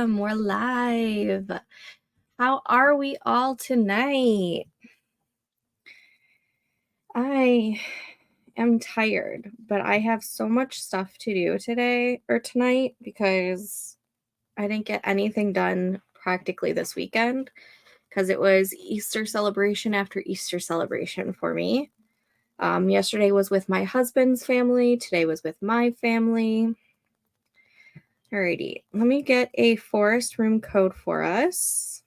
welcome. We're live. How are we all tonight? I am tired, but I have so much stuff to do today or tonight because I didn't get anything done practically this weekend because it was Easter celebration after Easter celebration for me. Yesterday was with my husband's family. Today was with my family. Alrighty, let me get a forest room code for us.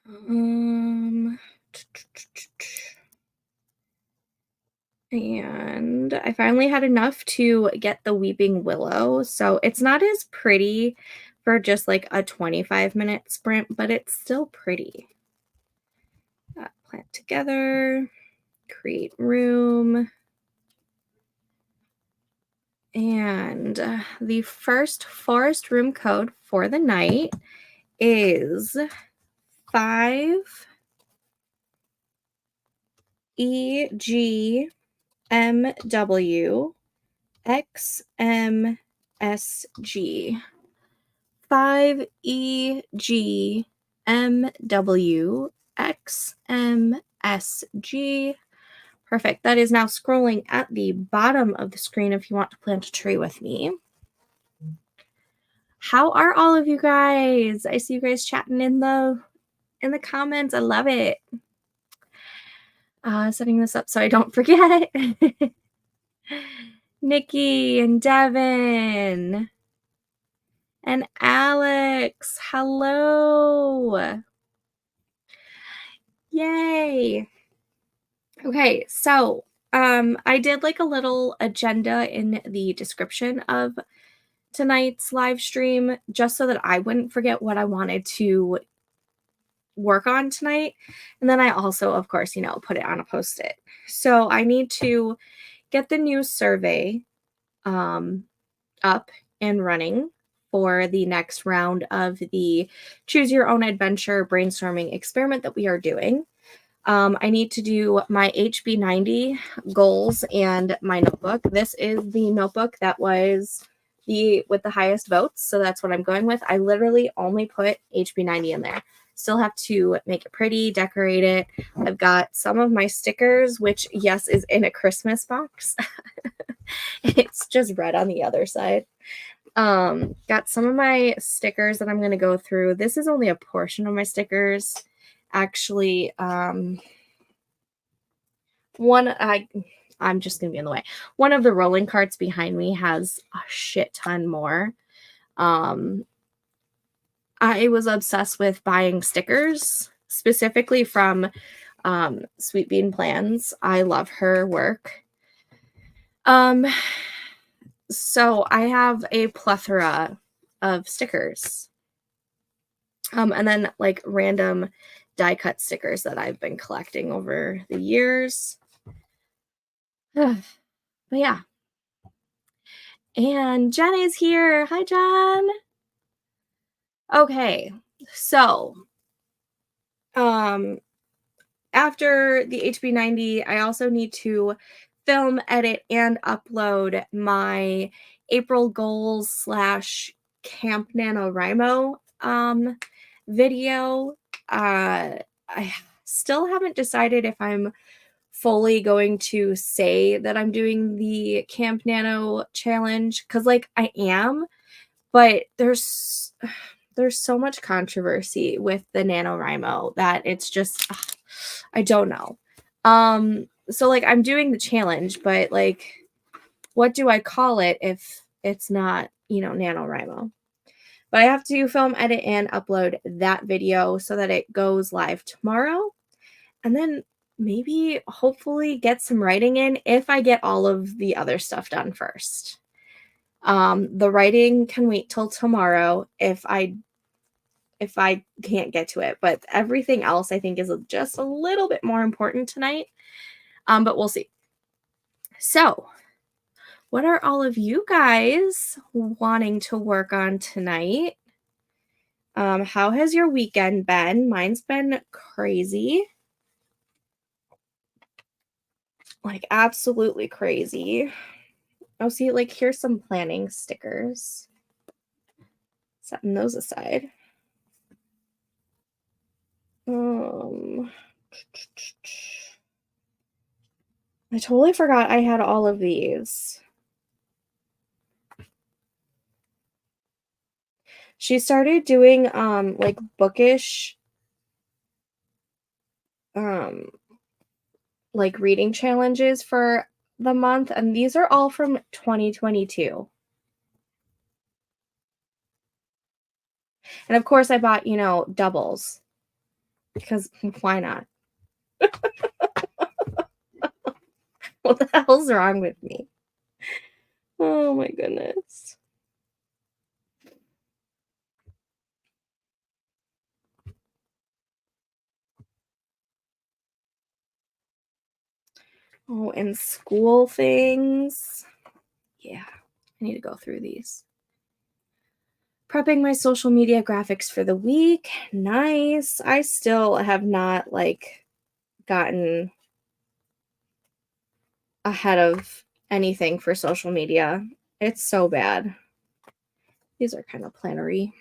And I finally had enough to get the Weeping Willow. So it's not as pretty for just like a 25-minute sprint, but it's still pretty. Plant together, create room. And the first forest room code for the night is 5 EGMW XMSG. 5 EGMW XMSG. Perfect. That is now scrolling at the bottom of the screen if you want to plant a tree with me. How are all of you guys? I see you guys chatting in the comments. I love it. Setting this up so I don't forget. Nikki and Devin and Alex. Hello. Yay. Okay, so I did like a little agenda in the description of tonight's live stream just so that I wouldn't forget what I wanted to work on tonight. And then I also, of course, put it on a post-it. So I need to get the new survey up and running for the next round of the Choose Your Own Adventure brainstorming experiment that we are doing. I need to do my HB90 goals and my notebook. This is the notebook that was with the highest votes, so that's what I'm going with. I literally only put HB90 in there. Still have to make it pretty, decorate it. I've got some of my stickers, which, yes, is in a Christmas box. It's just red on the other side. Got some of my stickers that I'm going to go through. This is only a portion of my stickers. Actually, I'm just going to be in the way. One of the rolling carts behind me has a shit ton more. I was obsessed with buying stickers, specifically from Sweet Bean Plans. I love her work. So I have a plethora of stickers. And then like random die cut stickers that I've been collecting over the years. But yeah. And Jen is here. Hi, Jen. Okay. So, after the HB90, I also need to film, edit, and upload my April goals / Camp NaNoWriMo video. I still haven't decided if I'm fully going to say that I'm doing the Camp Nano challenge, because like I am, but there's so much controversy with the NaNoWriMo that it's just I don't know. So like I'm doing the challenge, but like what do I call it if it's not, NaNoWriMo? But I have to film, edit, and upload that video so that it goes live tomorrow. And then maybe hopefully get some writing in if I get all of the other stuff done first. The writing can wait till tomorrow if I can't get to it, but everything else I think is just a little bit more important tonight. But we'll see. So, what are all of you guys wanting to work on tonight? How has your weekend been? Mine's been crazy. Like absolutely crazy. Oh, see, like here's some planning stickers. Setting those aside. I totally forgot I had all of these. She started doing like bookish like reading challenges for the month, and these are all from 2022. And of course I bought, you know, doubles because why not? What the hell's wrong with me? Oh my goodness. Oh, and school things. Yeah, I need to go through these. Prepping my social media graphics for the week. Nice. I still have not like gotten ahead of anything for social media. It's so bad. These are kind of plannery.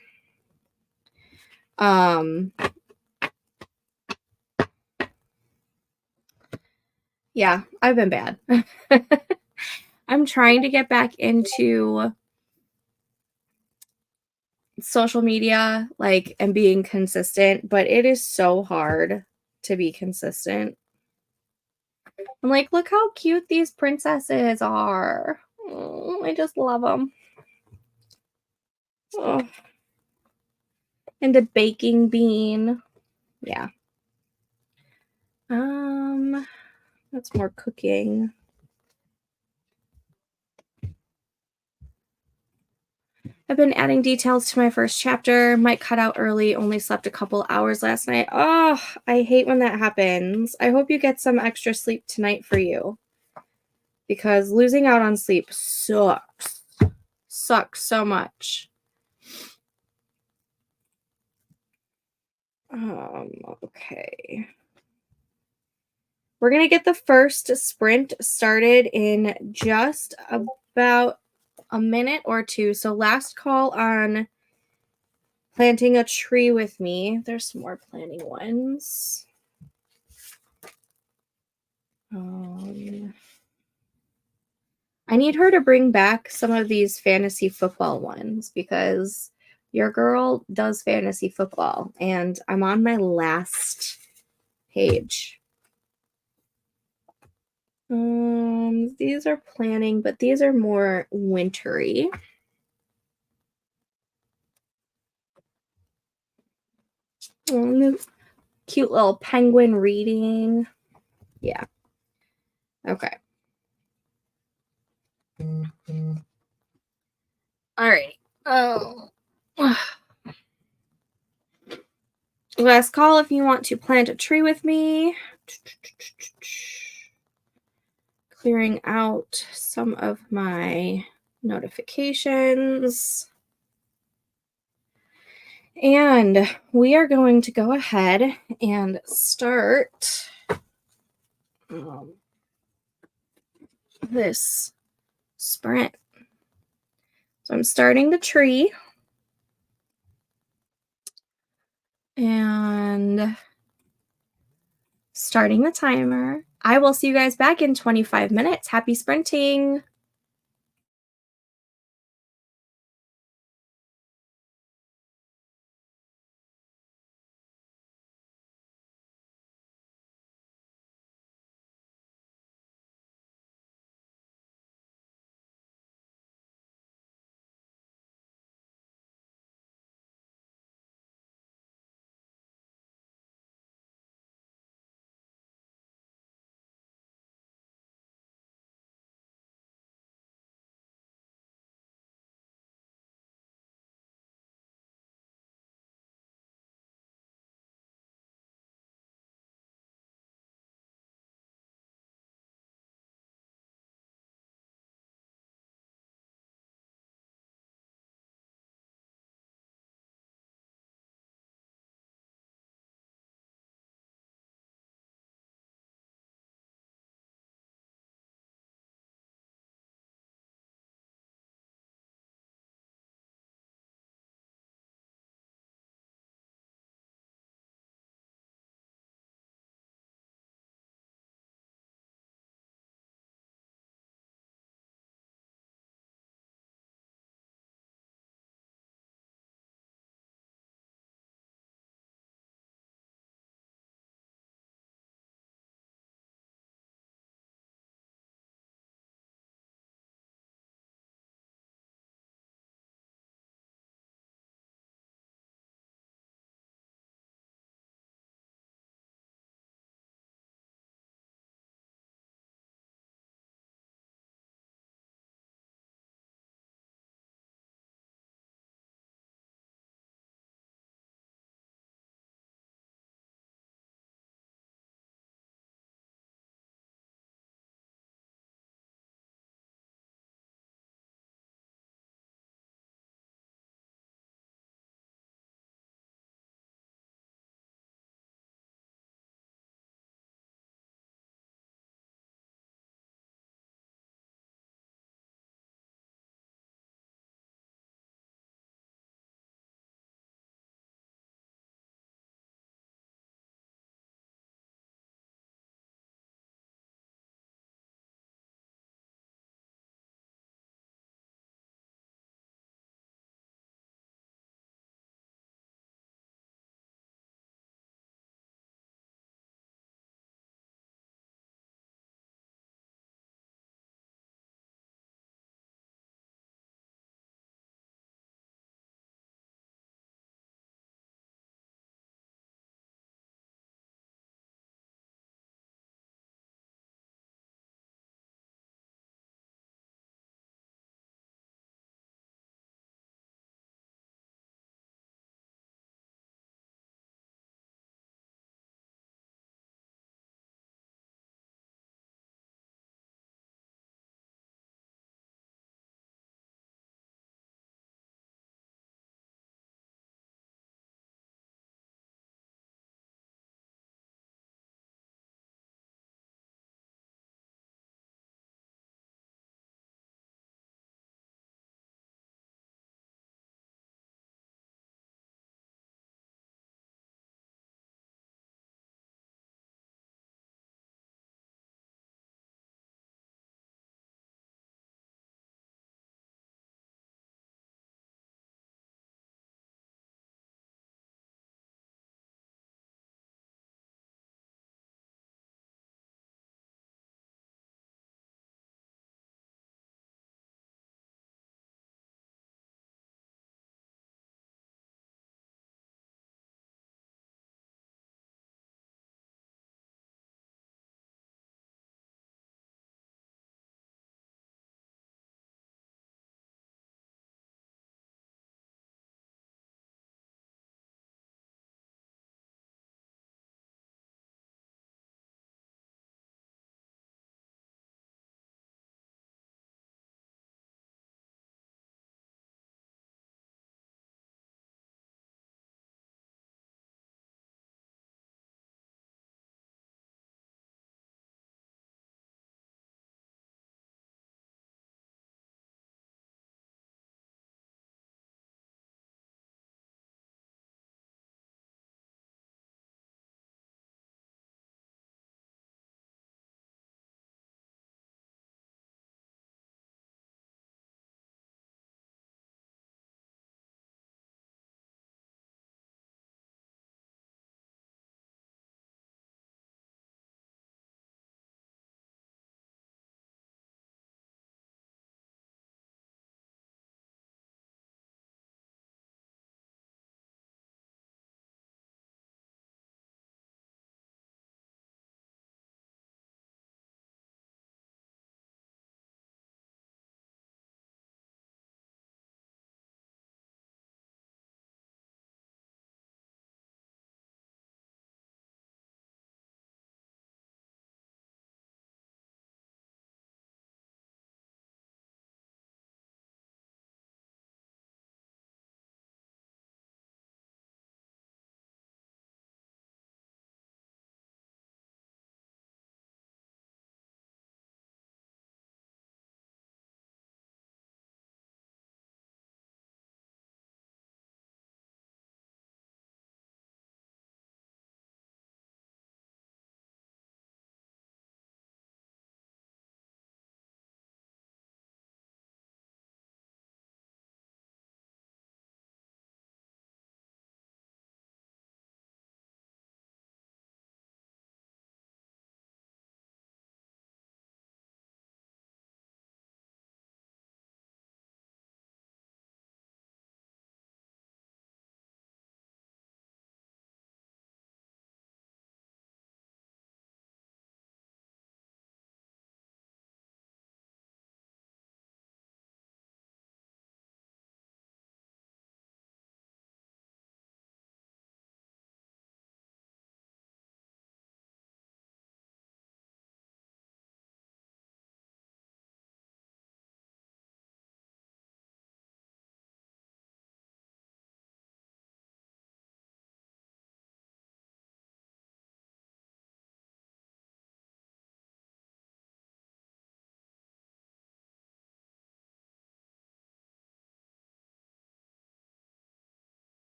Yeah, I've been bad. I'm trying to get back into social media, like, and being consistent, but it is so hard to be consistent. I'm like, look how cute these princesses are. Oh, I just love them. Oh. And a baking bean. Yeah. That's more cooking. I've been adding details to my first chapter. Might cut out early. Only slept a couple hours last night. Oh, I hate when that happens. I hope you get some extra sleep tonight for you. Because losing out on sleep sucks. Sucks so much. Okay. We're going to get the first sprint started in just about a minute or two. So last call on planting a tree with me. There's some more planning ones. I need her to bring back some of these fantasy football ones because your girl does fantasy football and I'm on my last page. These are planning, but these are more wintry. Cute little penguin reading. Yeah. Okay. All right. Oh. Last call if you want to plant a tree with me. Clearing out some of my notifications. And we are going to go ahead and start this sprint. So I'm starting the tree and starting the timer. I will see you guys back in 25 minutes. Happy sprinting.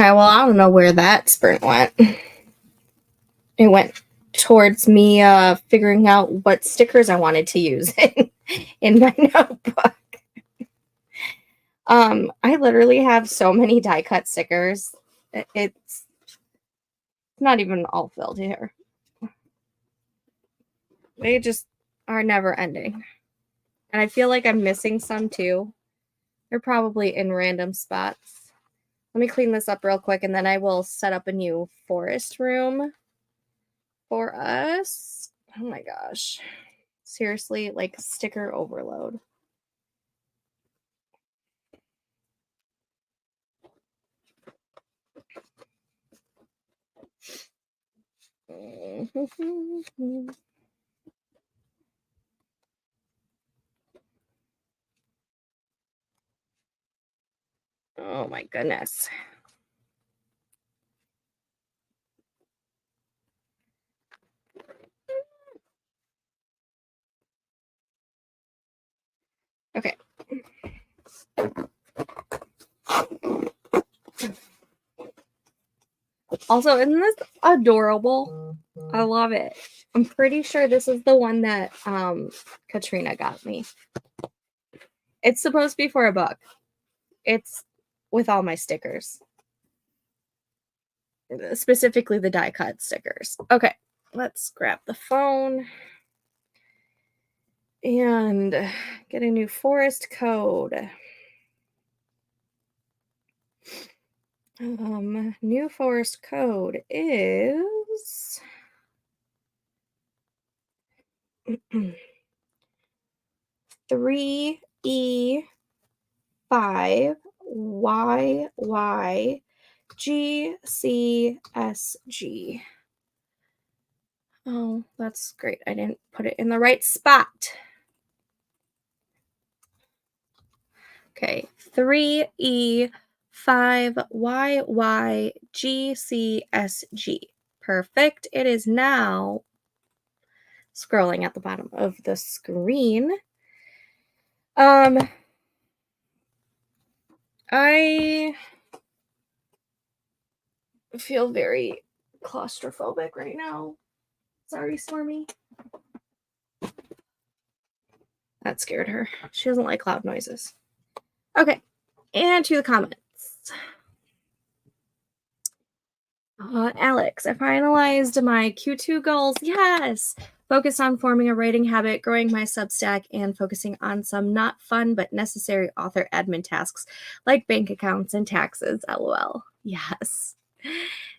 right, well, I don't know where that sprint went. It went towards me figuring out what stickers I wanted to use in my notebook. I literally have so many die cut stickers. It's not even all filled here. They just are never ending. And I feel like I'm missing some too. They're probably in random spots. Let me clean this up real quick and then I will set up a new forest room for us. Oh my gosh. Seriously, like sticker overload. Oh my goodness. Okay. Also, isn't this adorable? I love it. I'm pretty sure this is the one that Katrina got me. It's supposed to be for a book. It's with all my stickers. Specifically the die cut stickers. Okay, let's grab the phone and get a new forest code. New forest code is 3E5YYGCSG. Oh, that's great. I didn't put it in the right spot. Okay, 3E5YYGCSG. Perfect. It is now scrolling at the bottom of the screen. I feel very claustrophobic right now. Sorry, Stormy. That scared her. She doesn't like loud noises. Okay, and to the comments. Alex, I finalized my Q2 goals. Yes! Focus on forming a writing habit, growing my Substack, and focusing on some not fun but necessary author admin tasks like bank accounts and taxes. LOL. Yes.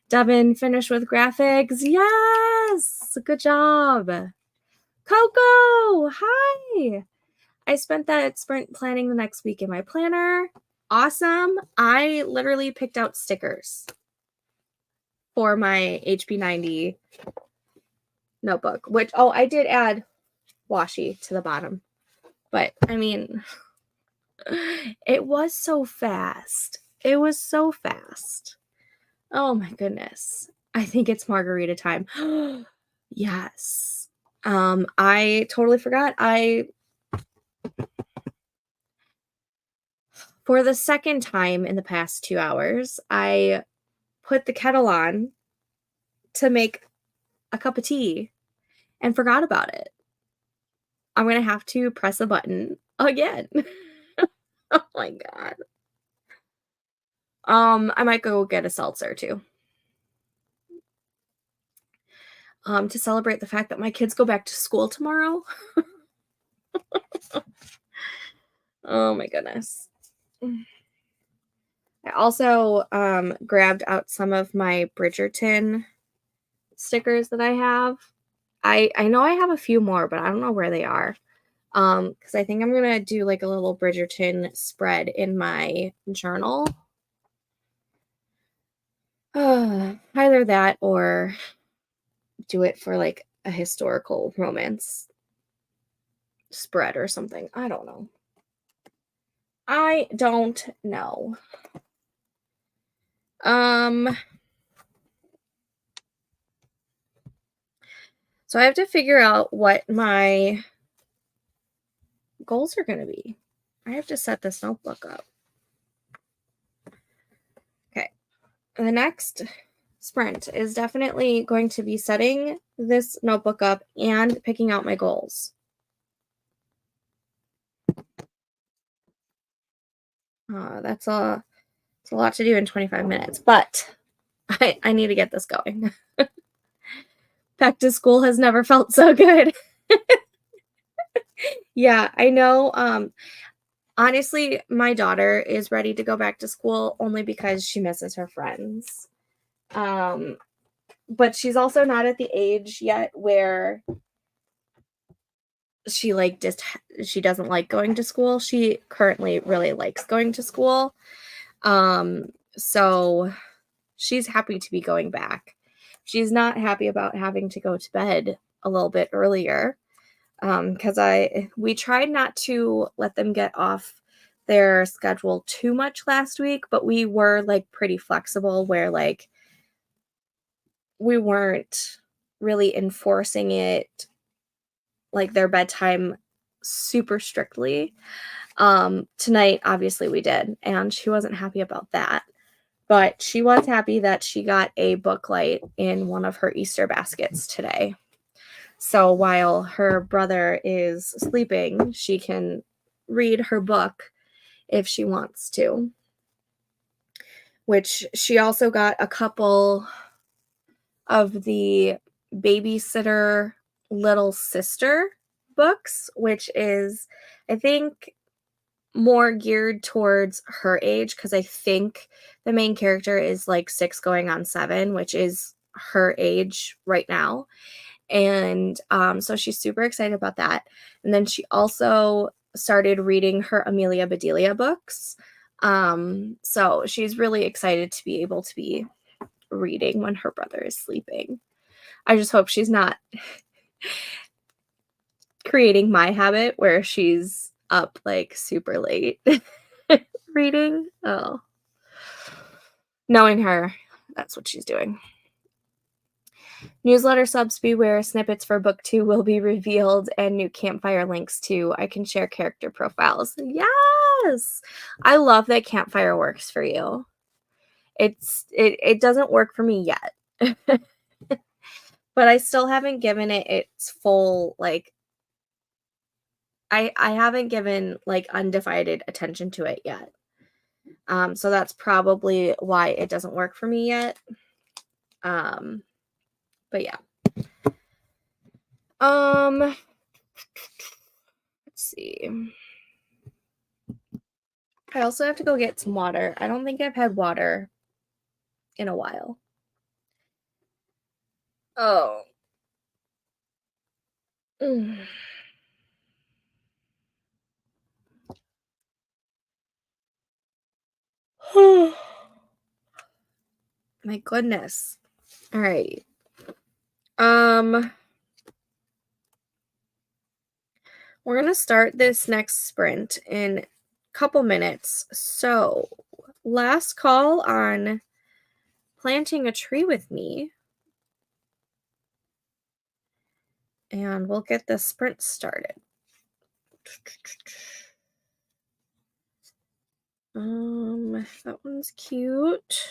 Devin, finish with graphics. Yes! Good job. Coco, hi! I spent that sprint planning the next week in my planner. Awesome. I literally picked out stickers for my HP90 notebook, which, oh, I did add washi to the bottom. But, I mean, it was so fast. It was so fast. Oh, my goodness. I think it's margarita time. Yes. I totally forgot. For the second time in the past 2 hours, I put the kettle on to make a cup of tea and forgot about it. I'm going to have to press a button again. Oh my God. I might go get a seltzer too. To celebrate the fact that my kids go back to school tomorrow. Oh my goodness. I also grabbed out some of my Bridgerton stickers that I have. I know I have a few more, but I don't know where they are. Because I think I'm gonna do like a little Bridgerton spread in my journal. Either that or do it for like a historical romance spread or something. I don't know. I don't know. So I have to figure out what my goals are going to be. I have to set this notebook up. Okay. The next sprint is definitely going to be setting this notebook up and picking out my goals. That's a lot to do in 25 minutes, but I need to get this going. Back to school has never felt so good. Yeah, I know. Honestly, my daughter is ready to go back to school only because she misses her friends. Um, but she's also not at the age yet where she she doesn't like going to school. She currently really likes going to school. So she's happy to be going back. She's not happy about having to go to bed a little bit earlier. Because we tried not to let them get off their schedule too much last week, but we were like pretty flexible where like we weren't really enforcing it like their bedtime super strictly. Tonight obviously we did, and she wasn't happy about that. But she was happy that she got a book light in one of her Easter baskets today. So while her brother is sleeping, she can read her book if she wants to. Which she also got a couple of the Babysitter Little Sister books, which is, I think, more geared towards her age because I think the main character is like 6 going on 7, which is her age right now. And so she's super excited about that. And then she also started reading her Amelia Bedelia books. So she's really excited to be able to be reading when her brother is sleeping. I just hope she's not creating my habit where she's up like super late reading. Oh, knowing her, that's what she's doing. Newsletter subs beware, snippets for book 2 will be revealed, and new campfire links too. I can share character profiles. Yes! I love that campfire works for you. It doesn't work for me yet. But I still haven't given it its full like I haven't given like undivided attention to it yet. So that's probably why it doesn't work for me yet. But yeah. Let's see. I also have to go get some water. I don't think I've had water in a while. Oh. Mm. My goodness. All right. We're going to start this next sprint in a couple minutes. So, last call on planting a tree with me. And we'll get the sprint started. That one's cute.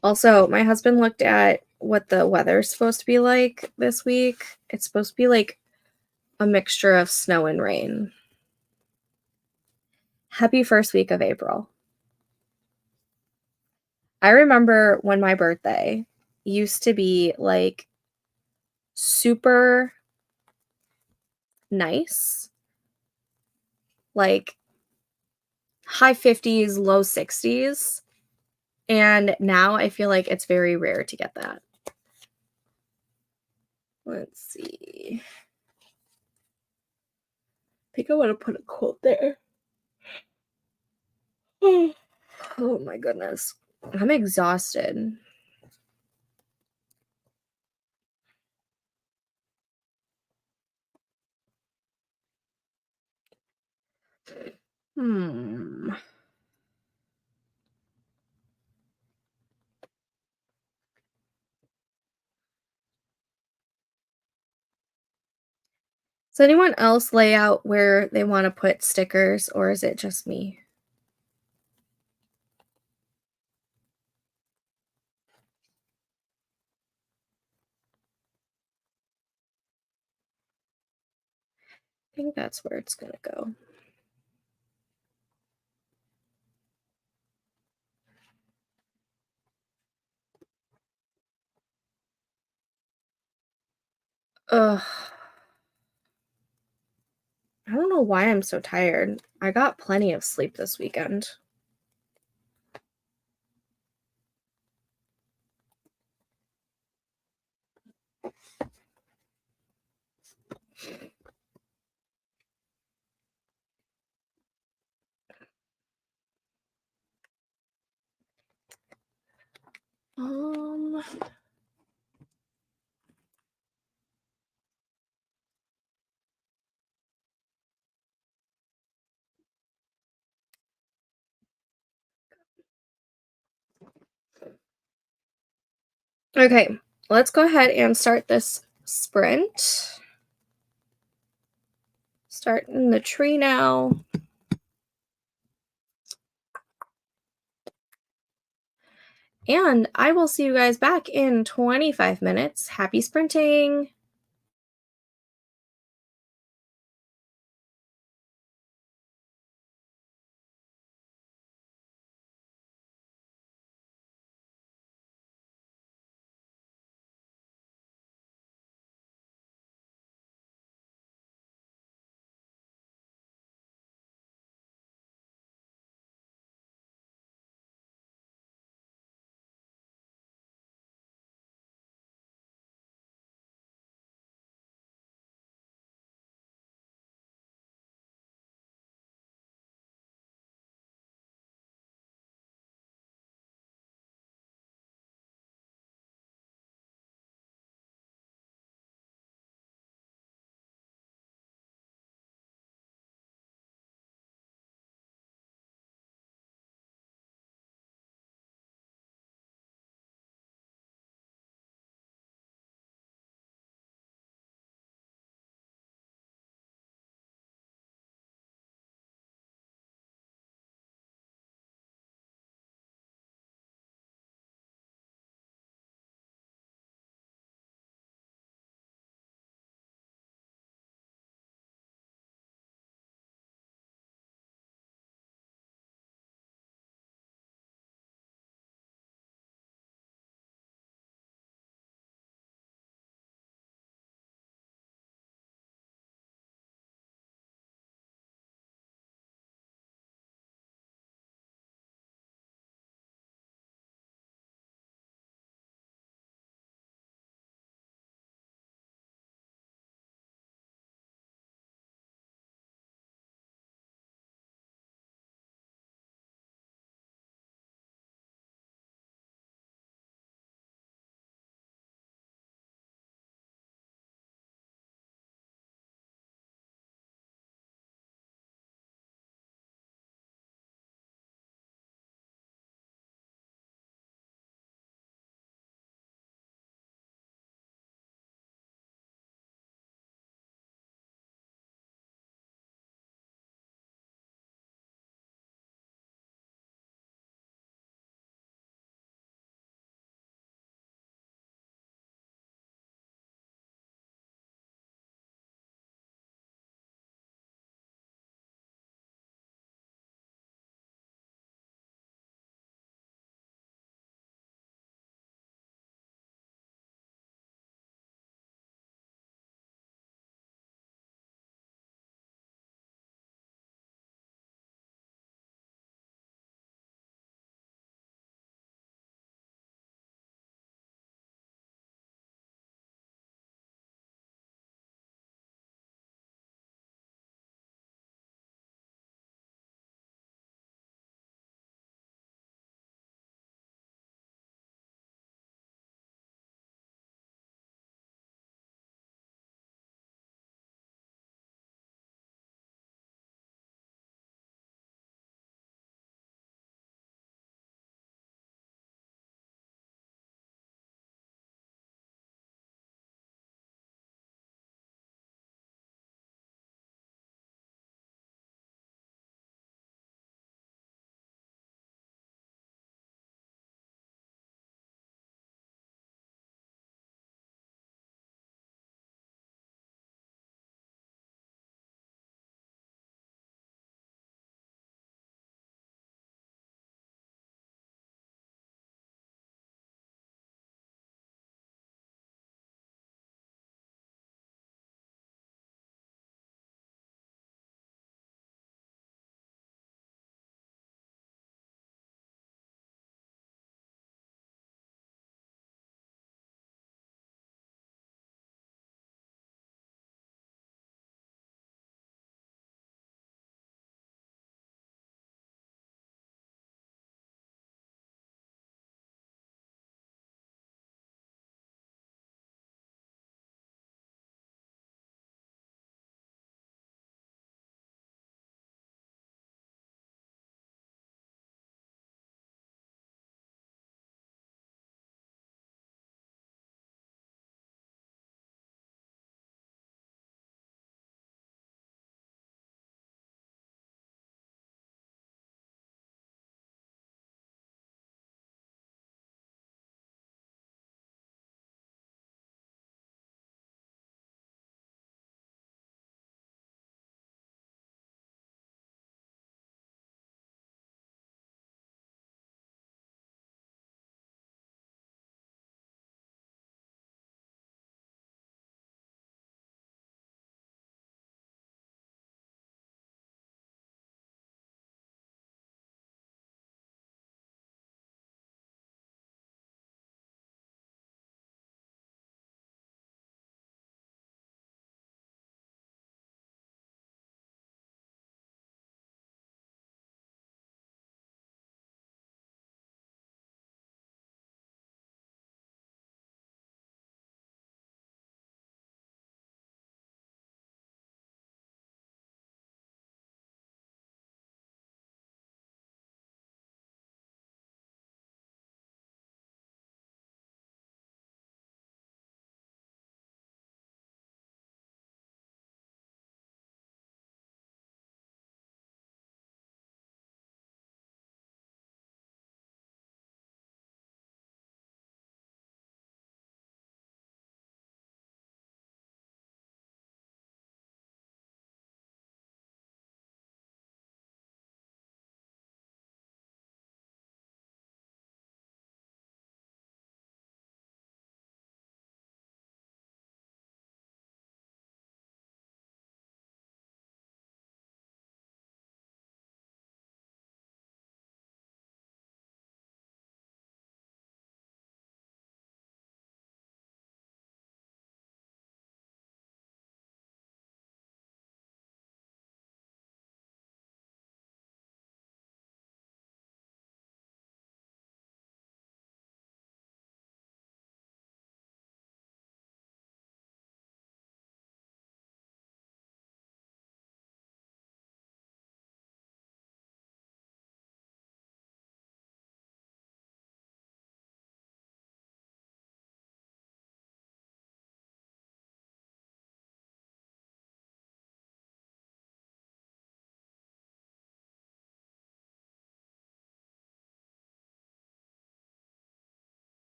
Also, my husband looked at what the weather's supposed to be like this week. It's supposed to be like a mixture of snow and rain. Happy first week of April. I remember when my birthday used to be like super nice, like high 50s, low 60s. And now I feel like it's very rare to get that. Let's see. I think I want to put a quote there. Oh my goodness. I'm exhausted. Hmm. Does anyone else lay out where they want to put stickers, or is it just me? I think that's where it's gonna go. Ugh. I don't know why I'm so tired. I got plenty of sleep this weekend. Um, okay, let's go ahead and start this sprint. Starting the tree now. And I will see you guys back in 25 minutes. Happy sprinting!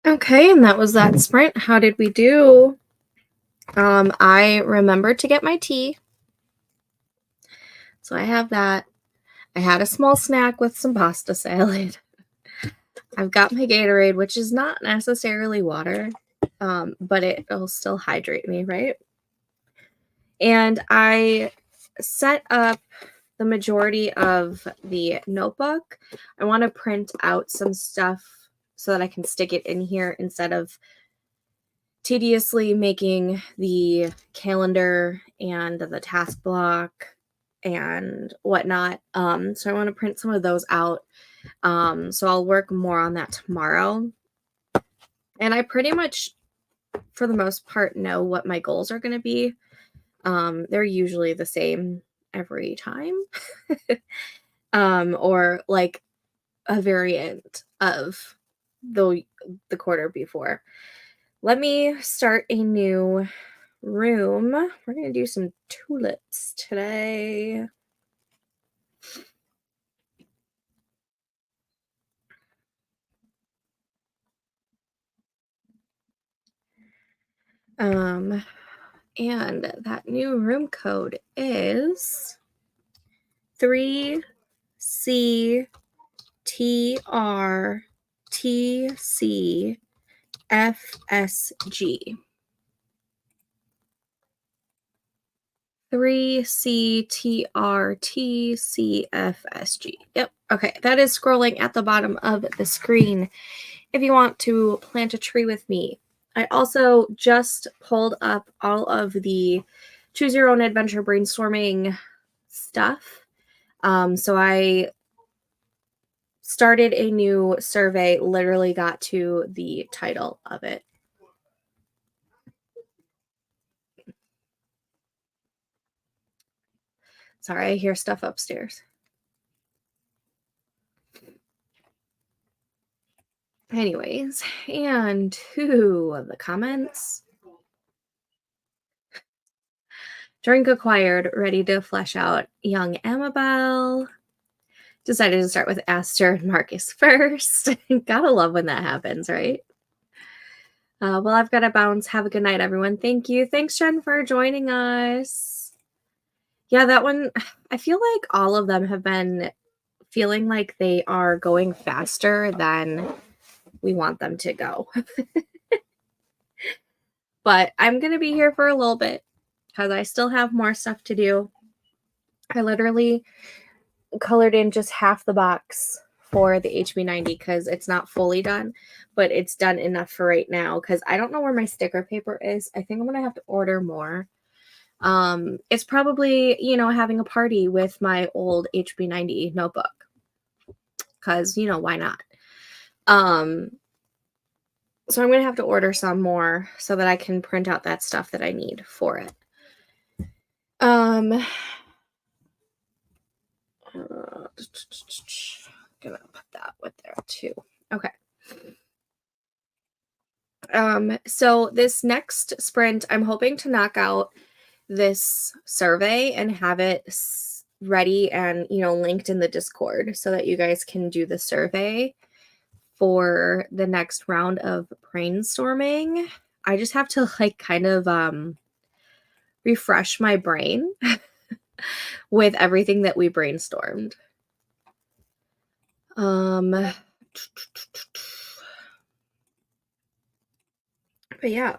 Okay, and that was that sprint. How did we do? I remembered to get my tea. So I have that. I had a small snack with some pasta salad. I've got my Gatorade, which is not necessarily water, but it'll still hydrate me, right? And I set up the majority of the notebook. I want to print out some stuff so that I can stick it in here instead of tediously making the calendar and the task block and whatnot. So I want to print some of those out. So I'll work more on that tomorrow. And I pretty much, for the most part, know what my goals are going to be. They're usually the same every time. Or like a variant of the quarter before. Let me start a new room. We're going to do some tulips today. And that new room code is 3CTRTCFSG. 3CTRTCFSG. Yep. Okay. That is scrolling at the bottom of the screen if you want to plant a tree with me. I also just pulled up all of the Choose Your Own Adventure brainstorming stuff. So I started a new survey, literally got to the title of it. Sorry, I hear stuff upstairs. Anyways, and to the comments. Drink acquired, ready to flesh out young Amabel. Decided to start with Aster and Marcus first. Gotta love when that happens, right? Well, I've got to bounce. Have a good night, everyone. Thank you. Thanks, Jen, for joining us. Yeah, that one, I feel like all of them have been feeling like they are going faster than we want them to go. But I'm going to be here for a little bit because I still have more stuff to do. I literally colored in just half the box for the HB90 because it's not fully done, but it's done enough for right now because I don't know where my sticker paper is. I think I'm going to have to order more. It's probably, having a party with my old HB90 notebook because, why not? So I'm going to have to order some more so that I can print out that stuff that I need for it. Gonna put that with there too. Okay. So this next sprint, I'm hoping to knock out this survey and have it ready and, linked in the Discord so that you guys can do the survey for the next round of brainstorming. I just have to kind of refresh my brain with everything that we brainstormed. But yeah.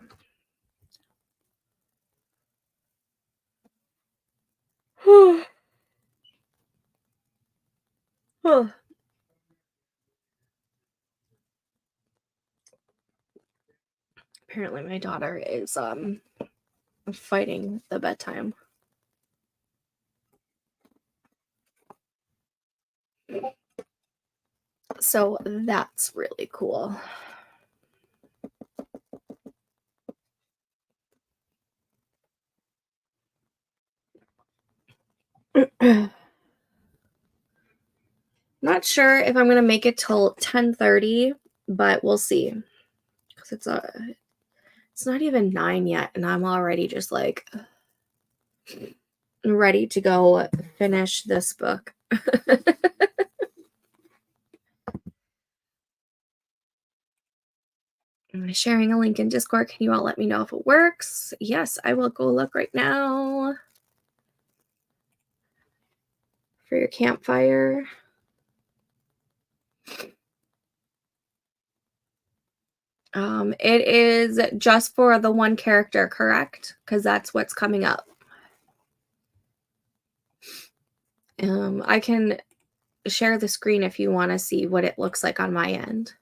Apparently my daughter is fighting the bedtime. So that's really cool. Not sure if I'm going to make it till 10:30, but we'll see. Because it's not even 9 yet, and I'm already just like ready to go finish this book. I'm sharing a link in Discord. Can you all let me know if it works? Yes, I will go look right now for your campfire. It is just for the one character, correct? Because that's what's coming up. I can share the screen if you want to see what it looks like on my end.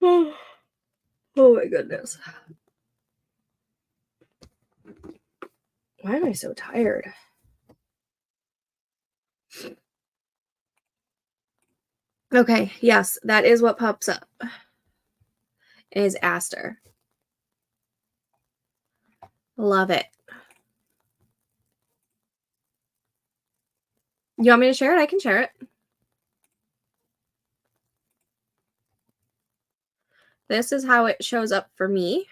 Oh my goodness. Why am I so tired? Okay, yes, that is what pops up. Is Aster. Love it. You want me to share it? I can share it. This is how it shows up for me.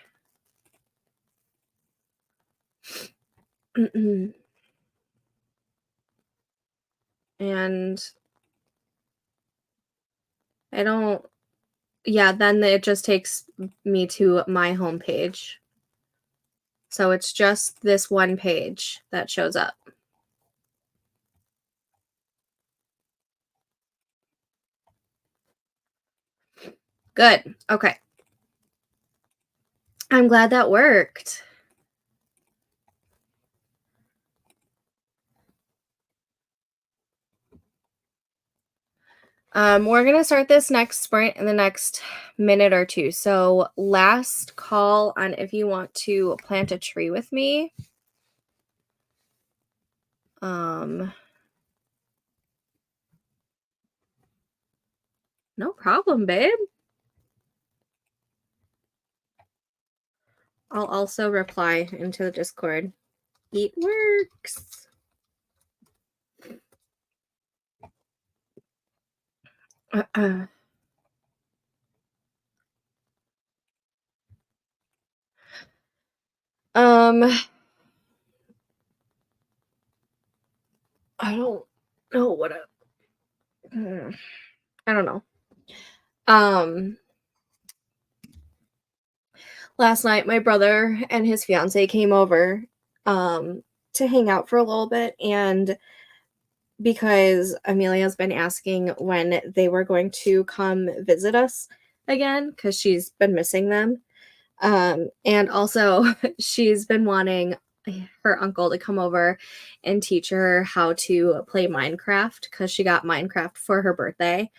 And I don't, yeah, then it just takes me to my homepage. So it's just this one page that shows up. Good. Okay. I'm glad that worked. We're going to start this next sprint in the next minute or two. So last call on if you want to plant a tree with me. No problem, babe. I'll also reply into the Discord. It works. I don't know what I don't know. Last night my brother and his fiance came over to hang out for a little bit, and because Amelia's been asking when they were going to come visit us again because she's been missing them. And also she's been wanting her uncle to come over and teach her how to play Minecraft because she got Minecraft for her birthday.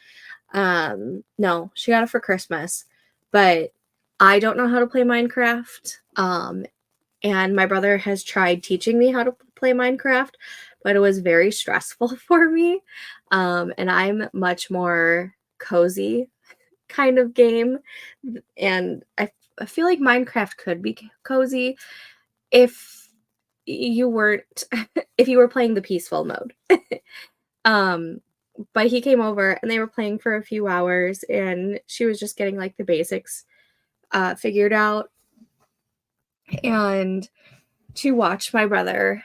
No, she got it for Christmas, but I don't know how to play Minecraft. And my brother has tried teaching me how to play Minecraft, but it was very stressful for me. And I'm much more cozy kind of game. And I feel like Minecraft could be cozy if you weren't if you were playing the peaceful mode. um but he came over and they were playing for a few hours and she was just getting like the basics figured out, and to watch my brother,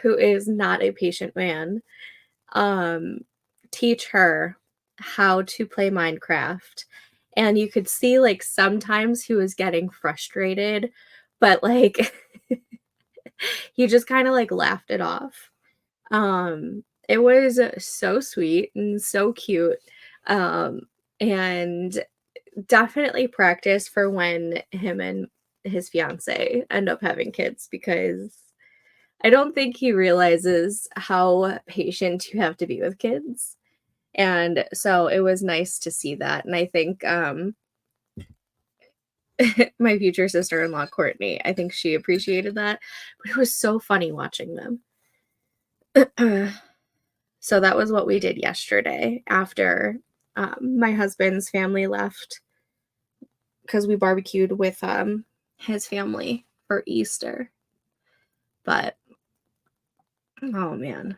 who is not a patient man, um teach her how to play Minecraft. And you could see like sometimes he was getting frustrated, but like he just kind of like laughed it off. It was so sweet and so cute. Um, and definitely practice for when him and his fiance end up having kids, because I don't think he realizes how patient you have to be with kids. And so it was nice to see that. And I think my future sister-in-law, Courtney, I think she appreciated that. But it was so funny watching them. So that was what we did yesterday after my husband's family left, because we barbecued with his family for Easter. But oh man.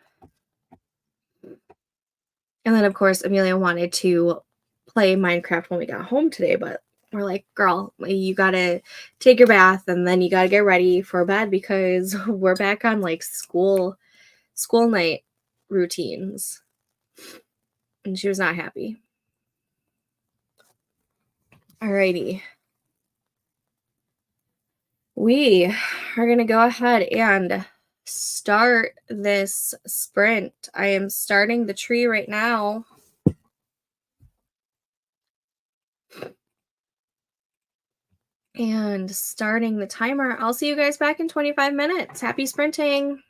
And then of course Amelia wanted to play Minecraft when we got home today, but We're like, girl, you gotta take your bath and then you gotta get ready for bed because we're back on like school night routines. And she was not happy. Alrighty. We are gonna go ahead and start this sprint. I am starting the tree right now. And starting the timer. I'll see you guys back in 25 minutes. Happy sprinting.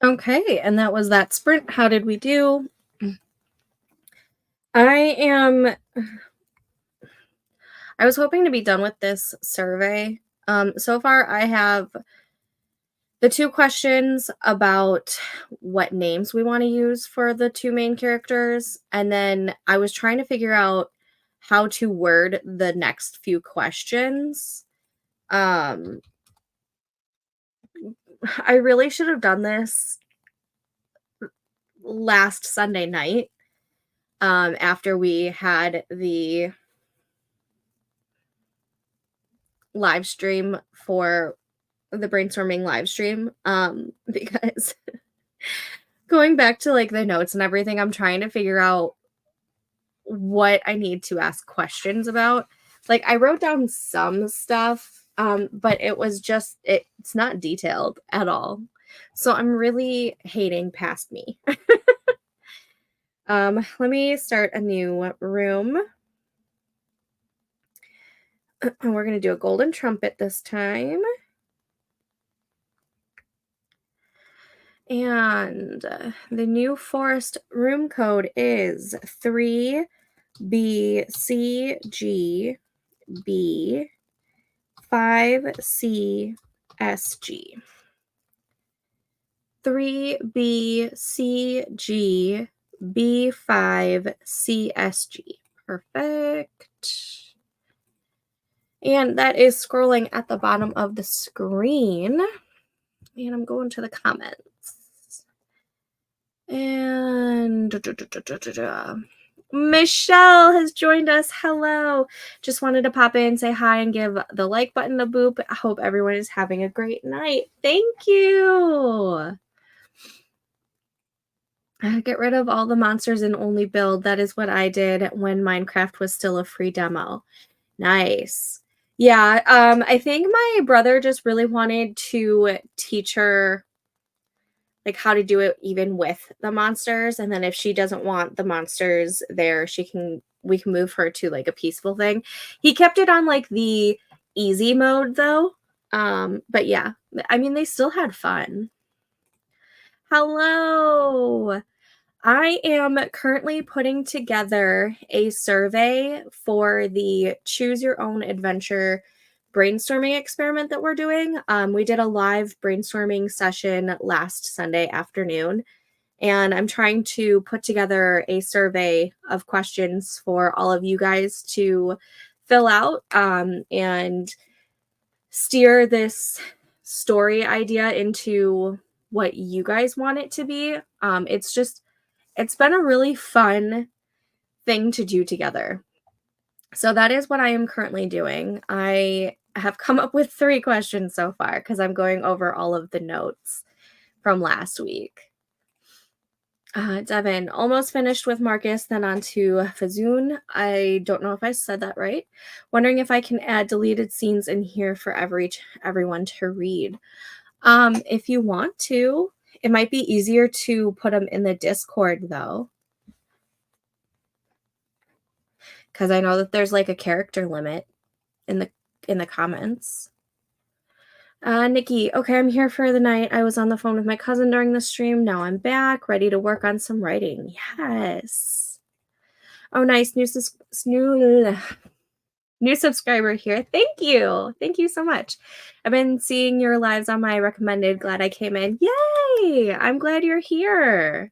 Okay, and that was that sprint. How did we do? I was hoping to be done with this survey. So far I have the 2 questions about what names we wanna use for the 2 main characters, and then I was trying to figure out how to word the next few questions. Um, I really should have done this last Sunday night, after we had the live stream for the brainstorming live stream, because going back to, like, the notes and everything, I'm trying to figure out what I need to ask questions about. Like, I wrote down some stuff, but it was just it's not detailed at all. So I'm really hating past me. Let me start a new room. And we're gonna do a golden trumpet this time. And the new forest room code is 3BCGB 5CSG. 3BCGB5CSG. Perfect. And that is scrolling at the bottom of the screen. And I'm going to the comments. And Michelle has joined us. Hello. Just wanted to pop in, say hi, and give the like button a boop. I hope everyone is having a great night. Thank you. Get rid of all the monsters and only build. That is what I did when Minecraft was still a free demo. Nice. Yeah, I think my brother just really wanted to teach her like how to do it even with the monsters, and then if she doesn't want the monsters there, we can move her to like a peaceful thing. He kept it on like the easy mode though. But yeah, I mean they still had fun. Hello. I am currently putting together a survey for the Choose Your Own Adventure brainstorming experiment that we're doing. We did a live brainstorming session last Sunday afternoon, and I'm trying to put together a survey of questions for all of you guys to fill out and steer this story idea into what you guys want it to be. It's been a really fun thing to do together. So that is what I am currently doing. I have come up with 3 questions so far because I'm going over all of the notes from last week. Devin, almost finished with Marcus, then on to Fazoon. I don't know if I said that right. Wondering if I can add deleted scenes in here for everyone to read. If you want to, it might be easier to put them in the Discord though, because I know that there's like a character limit in the comments. Nikki, okay, I'm here for the night. I was on the phone with my cousin during the stream. Now I'm back, ready to work on some writing. Yes. Oh, nice. New subscriber here. Thank you. Thank you so much. I've been seeing your lives on my recommended. Glad I came in. Yay! I'm glad you're here.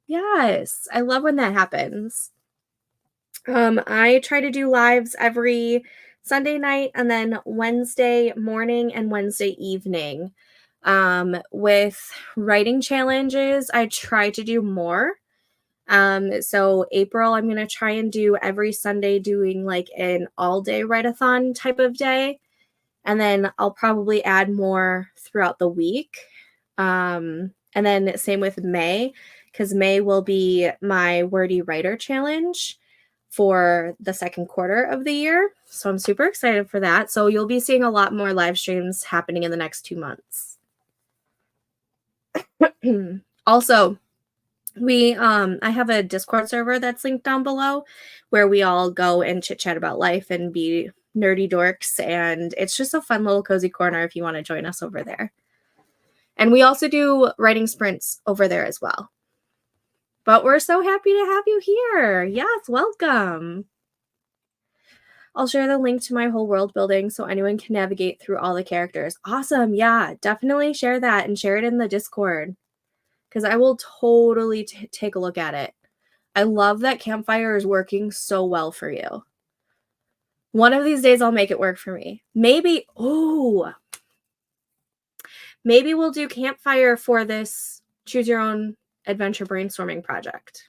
Yes. I love when that happens. I try to do lives every Sunday night and then Wednesday morning and Wednesday evening. With writing challenges, I try to do more. So April, I'm going to try and do every Sunday doing like an all day write-a-thon type of day. And then I'll probably add more throughout the week. And then same with May, because May will be my wordy writer challenge for the second quarter of the year. So I'm super excited for that. So you'll be seeing a lot more live streams happening in the next 2 months. Also, I have a Discord server that's linked down below where we all go and chit chat about life and be nerdy dorks, and it's just a fun little cozy corner if you want to join us over there. And we also do writing sprints over there as well. But we're so happy to have you here. Yes, welcome. I'll share the link to my whole world building so anyone can navigate through all the characters. Awesome. Yeah, definitely share that and share it in the Discord because I will totally take a look at it. I love that Campfire is working so well for you. One of these days I'll make it work for me. Maybe we'll do Campfire for this Choose Your Own Adventure brainstorming project.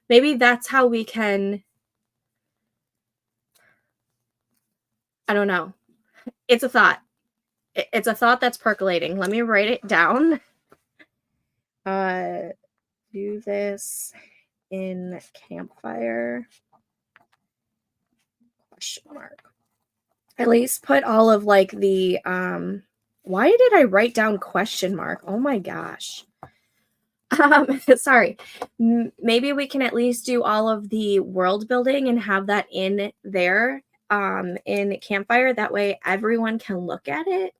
Maybe that's how we can, I don't know. It's a thought. It's a thought that's percolating. Let me write it down. Do this in Campfire? Question mark. At least put all of like the, why did I write down question mark? Oh my gosh. Sorry. Maybe we can at least do all of the world building and have that in there in Campfire. That way everyone can look at it.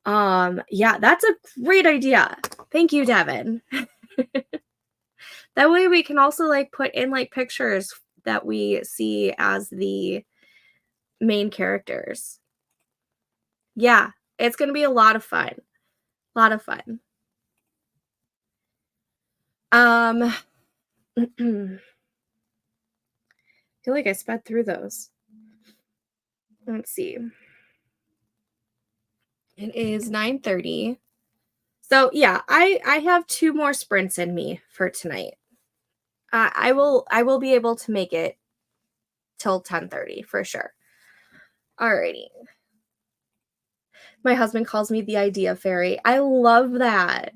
Yeah, that's a great idea. Thank you, Devin. That way we can also like put in like pictures that we see as the main characters. Yeah, it's going to be a lot of fun. A lot of fun. I feel like I sped through those. Let's see. It is 9:30. So yeah, I have 2 more sprints in me for tonight. I will be able to make it till 10:30 for sure. Alrighty. My husband calls me the idea fairy. I love that.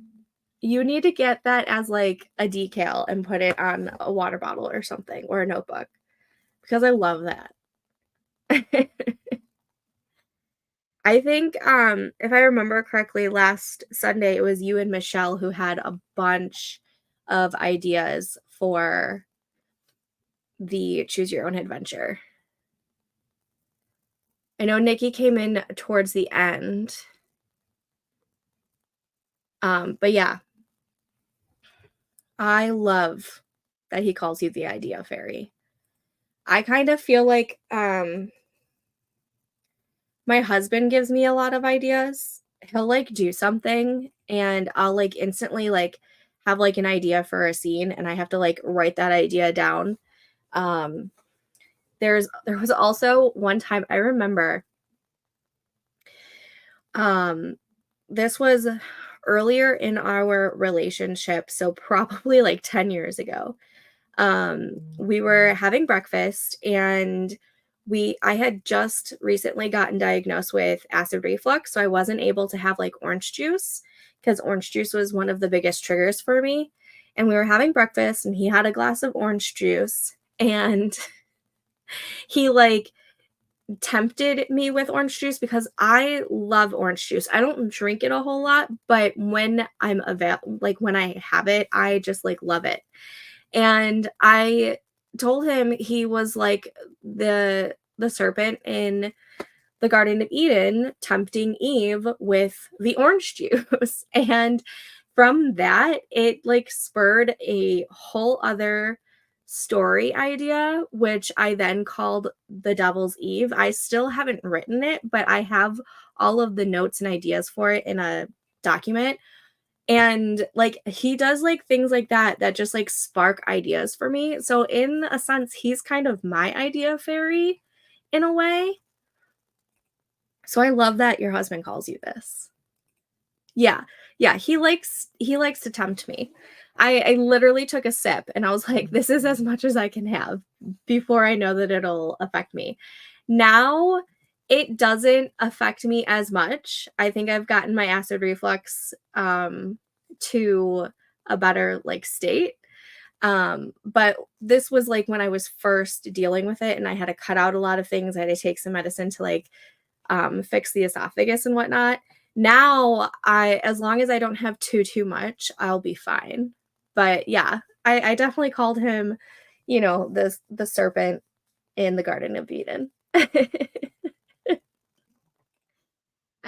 You need to get that as like a decal and put it on a water bottle or something or a notebook because I love that. I think if I remember correctly, last Sunday it was you and Michelle who had a bunch of ideas for the Choose Your Own Adventure. I know Nikki came in towards the end. But yeah, I love that he calls you the idea fairy. I kind of feel like my husband gives me a lot of ideas. He'll like do something and I'll like instantly like have like an idea for a scene and I have to like write that idea down. There was also one time I remember this was earlier in our relationship, so probably like 10 years ago. We were having breakfast and I had just recently gotten diagnosed with acid reflux, so I wasn't able to have like orange juice because orange juice was one of the biggest triggers for me. And we were having breakfast and he had a glass of orange juice and he like tempted me with orange juice because I love orange juice. I don't drink it a whole lot, but when I'm when I have it, I just like love it. And I told him he was like the serpent in the Garden of Eden tempting Eve with the orange juice. And from that, it like spurred a whole other story idea, which I then called The Devil's Eve. I still haven't written it, but I have all of the notes and ideas for it in a document. And like he does like things like that just like spark ideas for me. So in a sense, he's kind of my idea fairy in a way. So I love that your husband calls you this. Yeah. Yeah, he likes to tempt me. I literally took a sip and I was like, this is as much as I can have before I know that it'll affect me. Now it doesn't affect me as much. I think I've gotten my acid reflux to a better like state. But this was like when I was first dealing with it and I had to cut out a lot of things. I had to take some medicine to like fix the esophagus and whatnot. Now as long as I don't have too much, I'll be fine. But yeah, I definitely called him, the serpent in the Garden of Eden.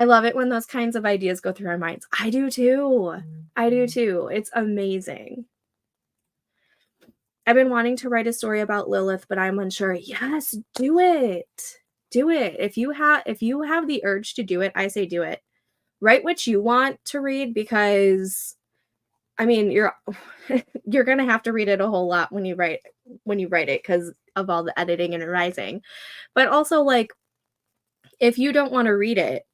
I love it when those kinds of ideas go through our minds. I do too. I do too. It's amazing. I've been wanting to write a story about Lilith, but I'm unsure. Yes, do it. Do it. If you have the urge to do it, I say do it. Write what you want to read because I mean, you're going to have to read it a whole lot when you write it cuz of all the editing and revising. But also like if you don't want to read it,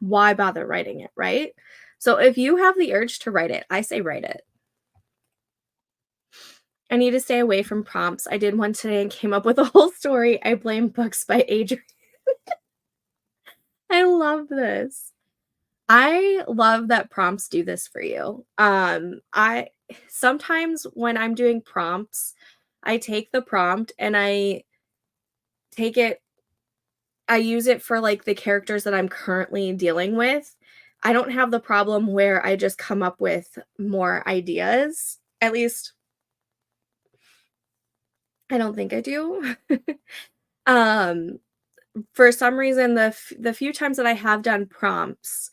why bother writing it, right? So if you have the urge to write it, I say write it. I need to stay away from prompts. I did one today and came up with a whole story. I blame books by Adrian. I love this. I love that prompts do this for you. I sometimes when I'm doing prompts, I take the prompt and take it I use it for like the characters that I'm currently dealing with. I don't have the problem where I just come up with more ideas. At least I don't think I do. um for some reason the few times that I have done prompts,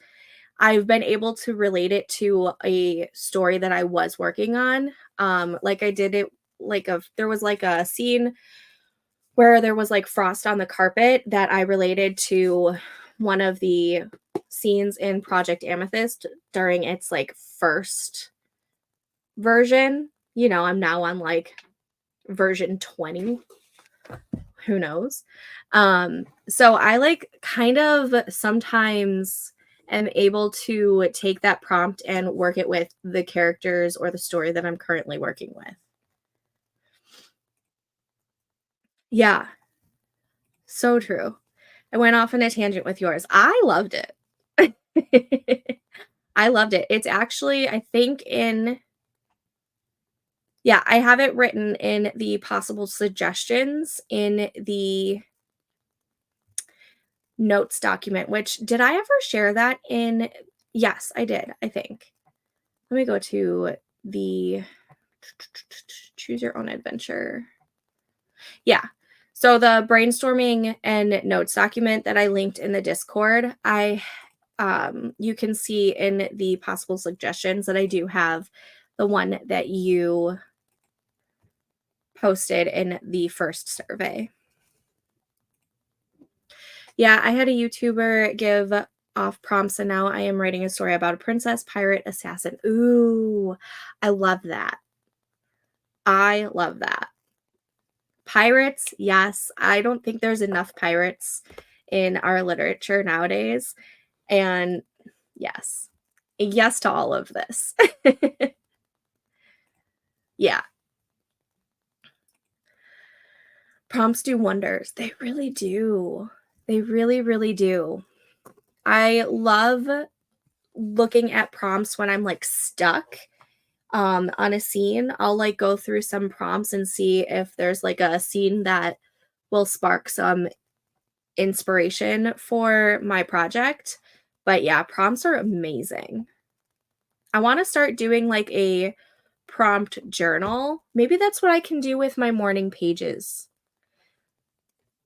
I've been able to relate it to a story that I was working on. Like I did it there was like a scene where there was like frost on the carpet that I related to one of the scenes in Project Amethyst during its like first version. I'm now on like version 20. Who knows? So I like kind of sometimes am able to take that prompt and work it with the characters or the story that I'm currently working with. Yeah, so true. I went off on a tangent with yours. I loved it. I loved it. It's actually, I think yeah, I have it written in the possible suggestions in the notes document, which did I ever share that in? Yes, I did, I think. Let me go to the choose your own adventure. Yeah. So the brainstorming and notes document that I linked in the Discord, you can see in the possible suggestions that I do have the one that you posted in the first survey. Yeah, I had a YouTuber give off prompts, and now I am writing a story about a princess, pirate, assassin. Ooh, I love that. I love that. Pirates, yes. I don't think there's enough pirates in our literature nowadays. And yes, yes to all of this. Yeah. Prompts do wonders. They really do. They really, really do. I love looking at prompts when I'm like stuck on a scene. I'll like go through some prompts and see if there's like a scene that will spark some inspiration for my project. But yeah, prompts are amazing. I want to start doing like a prompt journal. Maybe that's what I can do with my morning pages.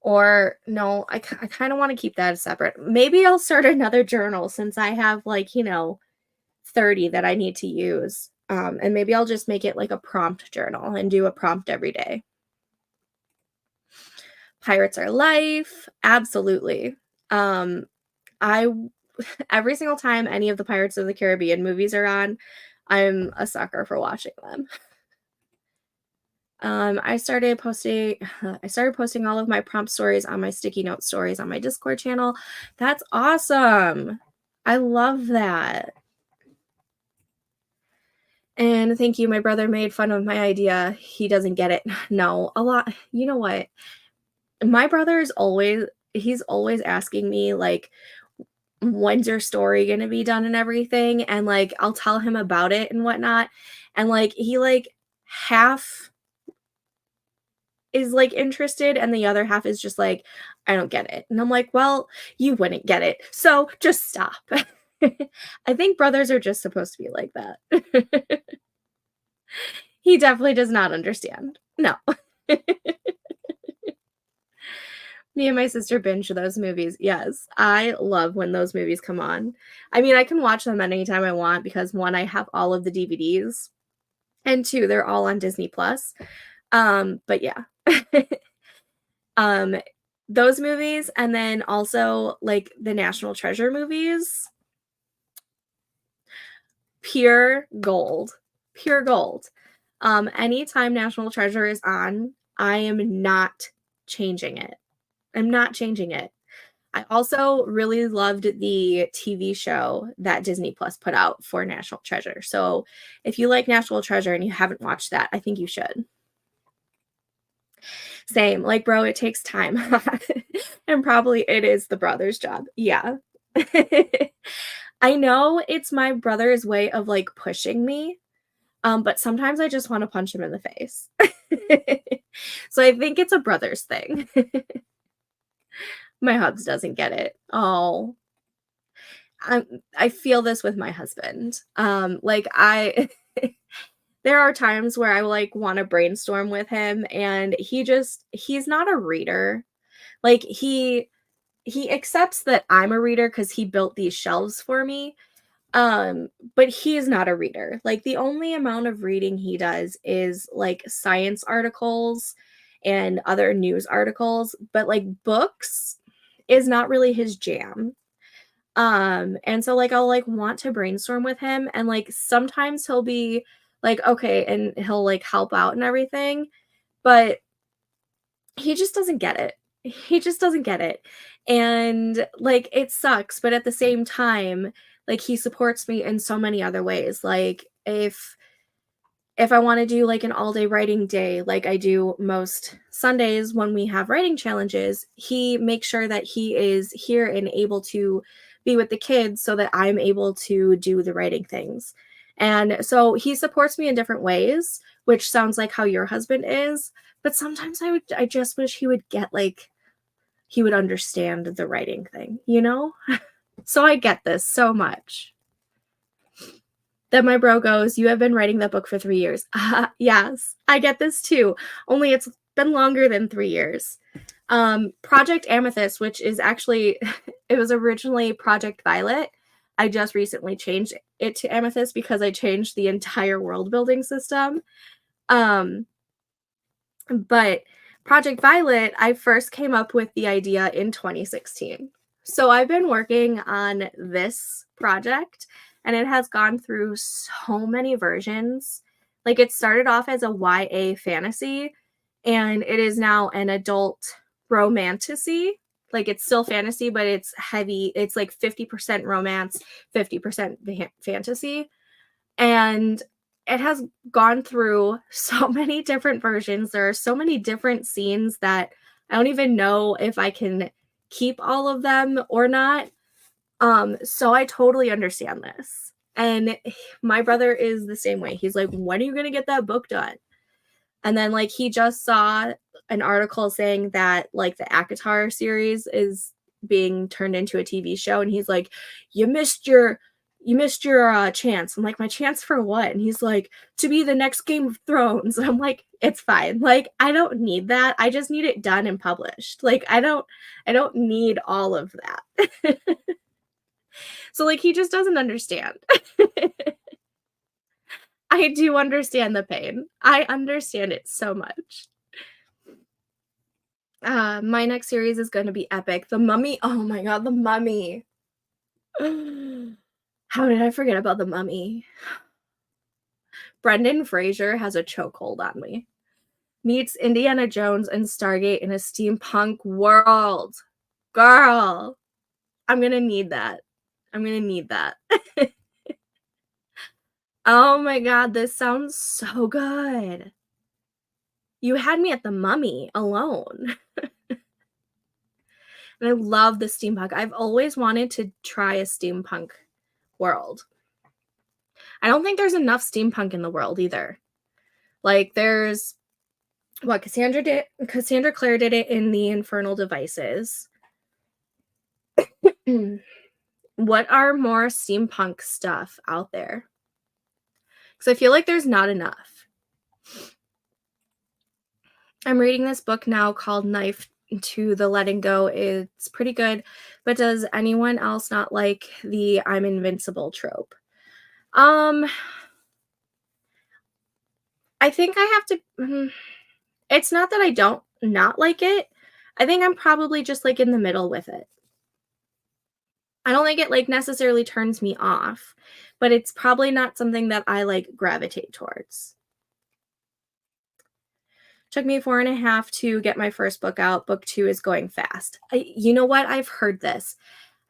Or no, I kind of want to keep that separate. Maybe I'll start another journal since I have like, 30 that I need to use. And maybe I'll just make it like a prompt journal and do a prompt every day. Pirates are life. Absolutely. I every single time any of the Pirates of the Caribbean movies are on, I'm a sucker for watching them. I started posting all of my prompt stories on my sticky note stories on my Discord channel. That's awesome. I love that. And thank you. My brother made fun of my idea. He doesn't get it. No, a lot. You know what? My brother is he's always asking me like, when's your story gonna be done and everything? And like I'll tell him about it and whatnot. And like he like half is like interested and the other half is just like, I don't get it. And I'm like, well, you wouldn't get it. So just stop. I think brothers are just supposed to be like that. He definitely does not understand. No. Me and my sister binge those movies. Yes, I love when those movies come on. I mean, I can watch them anytime I want because 1, I have all of the DVDs, and 2, they're all on Disney Plus. But yeah. Um, those movies, and then also, like, the National Treasure movies, pure gold. Pure gold. Anytime National Treasure is on, I am not changing it. I'm not changing it. I also really loved the TV show that Disney Plus put out for National Treasure. So if you like National Treasure and you haven't watched that, I think you should. Same. Like, bro, it takes time. And probably it is the brother's job. Yeah. I know it's my brother's way of, like, pushing me, but sometimes I just wanna punch him in the face. So I think it's a brother's thing. My hubs doesn't get it. Oh, I feel this with my husband. Like, I there are times where I, like, wanna brainstorm with him, and he's not a reader. Like, he accepts that I'm a reader because he built these shelves for me, but he is not a reader. Like, the only amount of reading he does is, like, science articles and other news articles, but, like, books is not really his jam. And so, like, I'll, like, want to brainstorm with him, and, like, sometimes he'll be like, "Okay," and he'll, like, help out and everything, but he just doesn't get it. He just doesn't get it. And, like, it sucks, but at the same time, like, he supports me in so many other ways. Like, if I wanna do, like, an all-day writing day, like I do most Sundays when we have writing challenges, he makes sure that he is here and able to be with the kids so that I'm able to do the writing things. And so he supports me in different ways, which sounds like how your husband is, but sometimes I just wish he would get, like, he would understand the writing thing, you know? So I get this so much. Then my bro goes, "You have been writing that book for 3 years." Yes, I get this too, only it's been longer than 3 years. Project Amethyst, which is actually it was originally Project Violet. I just recently changed it to Amethyst because I changed the entire world building system. Um, but Project Violet, I first came up with the idea in 2016. So I've been working on this project and it has gone through so many versions. Like, it started off as a YA fantasy and it is now an adult romantasy. Like, it's still fantasy, but it's heavy. It's like 50% romance, 50% fantasy. And it has gone through so many different versions. There are so many different scenes that I don't even know if I can keep all of them or not. So I totally understand this. And my brother is the same way. He's like, "When are you going to get that book done?" And then, like, he just saw an article saying that, like, the ACOTAR series is being turned into a TV show, and he's like, you missed your chance." I'm like, "My chance for what?" And he's like, "To be the next Game of Thrones." And I'm like, "It's fine. Like, I don't need that. I just need it done and published. Like, I don't need all of that." So, like, he just doesn't understand. I do understand the pain. I understand it so much. My next series is gonna be epic. The Mummy, oh my god, The Mummy. How did I forget about The Mummy? Brendan Fraser has a chokehold on me. Meets Indiana Jones and Stargate in a steampunk world. Girl, I'm gonna need that. I'm gonna need that. Oh my god, this sounds so good. You had me at The Mummy alone. And I love the steampunk. I've always wanted to try a steampunk world. I don't think there's enough steampunk in the world either. Like, there's what Cassandra Clare did it in the Infernal Devices. What are more steampunk stuff out there? Because I feel like there's not enough. I'm reading this book now called to the letting go. It's pretty good. But does anyone else not like the I'm invincible trope? Um, I think I have to it's not that I don't not like it. I think I'm probably just like in the middle with it. I don't think it like necessarily turns me off, but it's probably not something that I like gravitate towards. Took me 4.5 to get my first book out. Book 2 is going fast. You know what? I've heard this.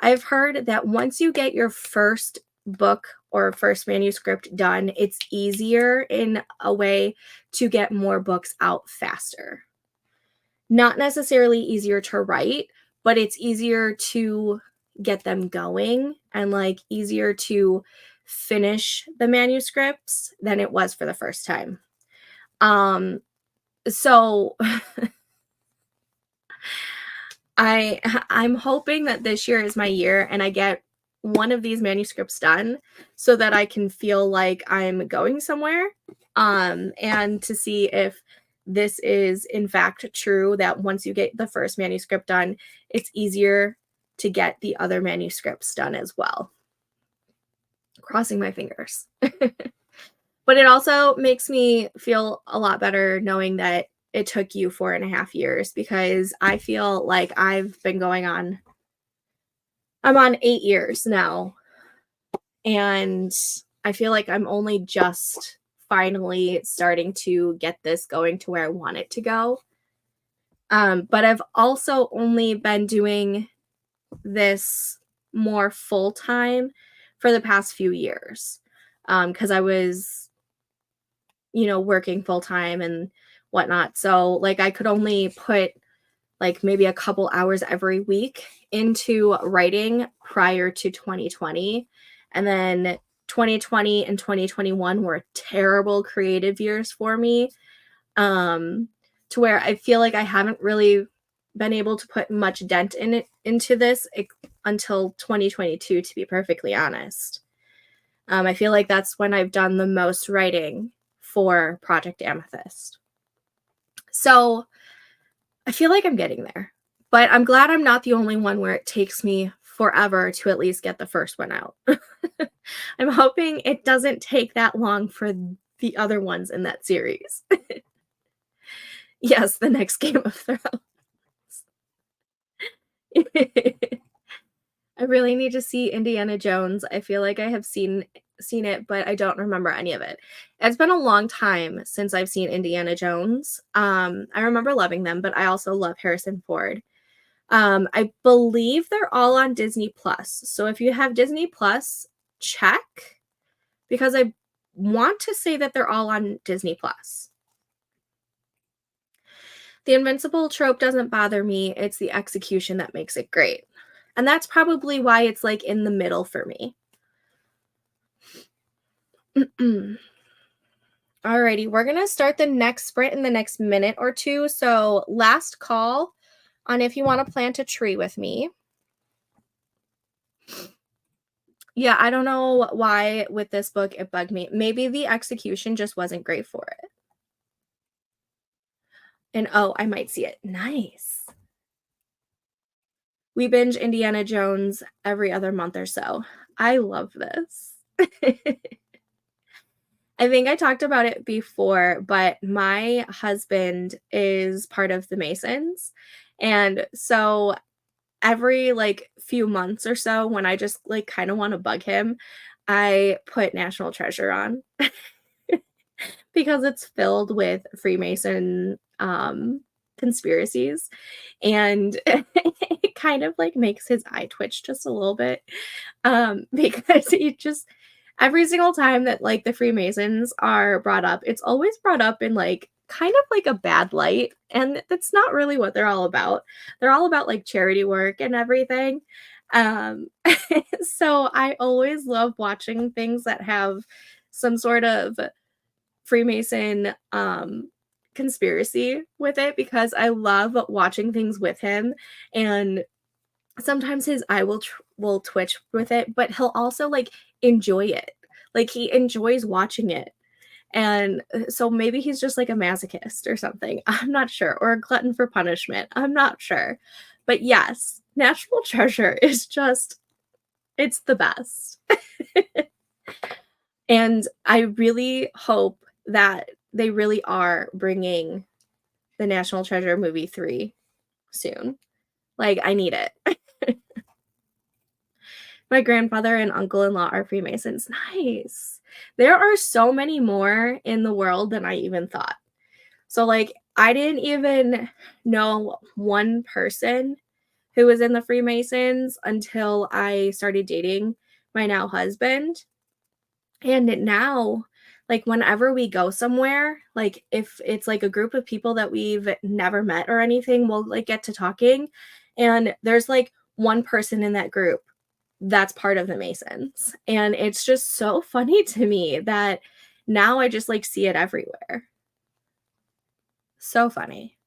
I've heard that once you get your first book or first manuscript done, it's easier in a way to get more books out faster. Not necessarily easier to write, but it's easier to get them going and like easier to finish the manuscripts than it was for the first time. So I'm hoping that this year is my year and I get one of these manuscripts done so that I can feel like I'm going somewhere, and to see if this is in fact true, that once you get the first manuscript done, it's easier to get the other manuscripts done as well. Crossing my fingers. But it also makes me feel a lot better knowing that it took you 4.5 years, because I feel like I'm on 8 years now. And I feel like I'm only just finally starting to get this going to where I want it to go. But I've also only been doing this more full time for the past few years, because I was, working full time and whatnot. So like I could only put like maybe a couple hours every week into writing prior to 2020. And then 2020 and 2021 were terrible creative years for me, to where I feel like I haven't really been able to put much dent into this until 2022, to be perfectly honest. I feel like that's when I've done the most writing for Project Amethyst. So I feel like I'm getting there, but I'm glad I'm not the only one where it takes me forever to at least get the first one out. I'm hoping it doesn't take that long for the other ones in that series. Yes, the next Game of Thrones. I really need to see Indiana Jones. I feel like I have seen it, but I don't remember any of it. It's been a long time since I've seen Indiana Jones. I remember loving them, but I also love Harrison Ford. I believe they're all on Disney Plus. So if you have Disney Plus, check, because I want to say that they're all on Disney Plus. The invincible trope doesn't bother me. It's the execution that makes it great. And that's probably why it's like in the middle for me. Alrighty, we're going to start the next sprint in the next minute or two. So last call on if you want to plant a tree with me. Yeah, I don't know why with this book it bugged me. Maybe the execution just wasn't great for it. And oh, I might see it. Nice. We binge Indiana Jones every other month or so. I love this. I think I talked about it before, but my husband is part of the Masons. And so every like few months or so, when I just like kind of want to bug him, I put National Treasure on because it's filled with Freemason conspiracies, and it kind of like makes his eye twitch just a little bit, because he just every single time that like the Freemasons are brought up, it's always brought up in like kind of like a bad light, and that's not really what they're all about. They're all about like charity work and everything. So I always love watching things that have some sort of Freemason conspiracy with it, because I love watching things with him, and sometimes his eye will twitch with it, but he'll also like enjoy it. Like he enjoys watching it. And so maybe he's just like a masochist or something. I'm not sure. Or a glutton for punishment. I'm not sure. But yes, National Treasure is just, it's the best. And I really hope that they really are bringing the National Treasure movie 3 soon. Like, I need it. My grandfather and uncle-in-law are Freemasons. Nice. There are so many more in the world than I even thought. So, like, I didn't even know one person who was in the Freemasons until I started dating my now husband. And now, like, whenever we go somewhere, like, if it's like a group of people that we've never met or anything, we'll like get to talking. And there's like one person in that group that's part of the Masons. And it's just so funny to me that now I just like see it everywhere. So funny.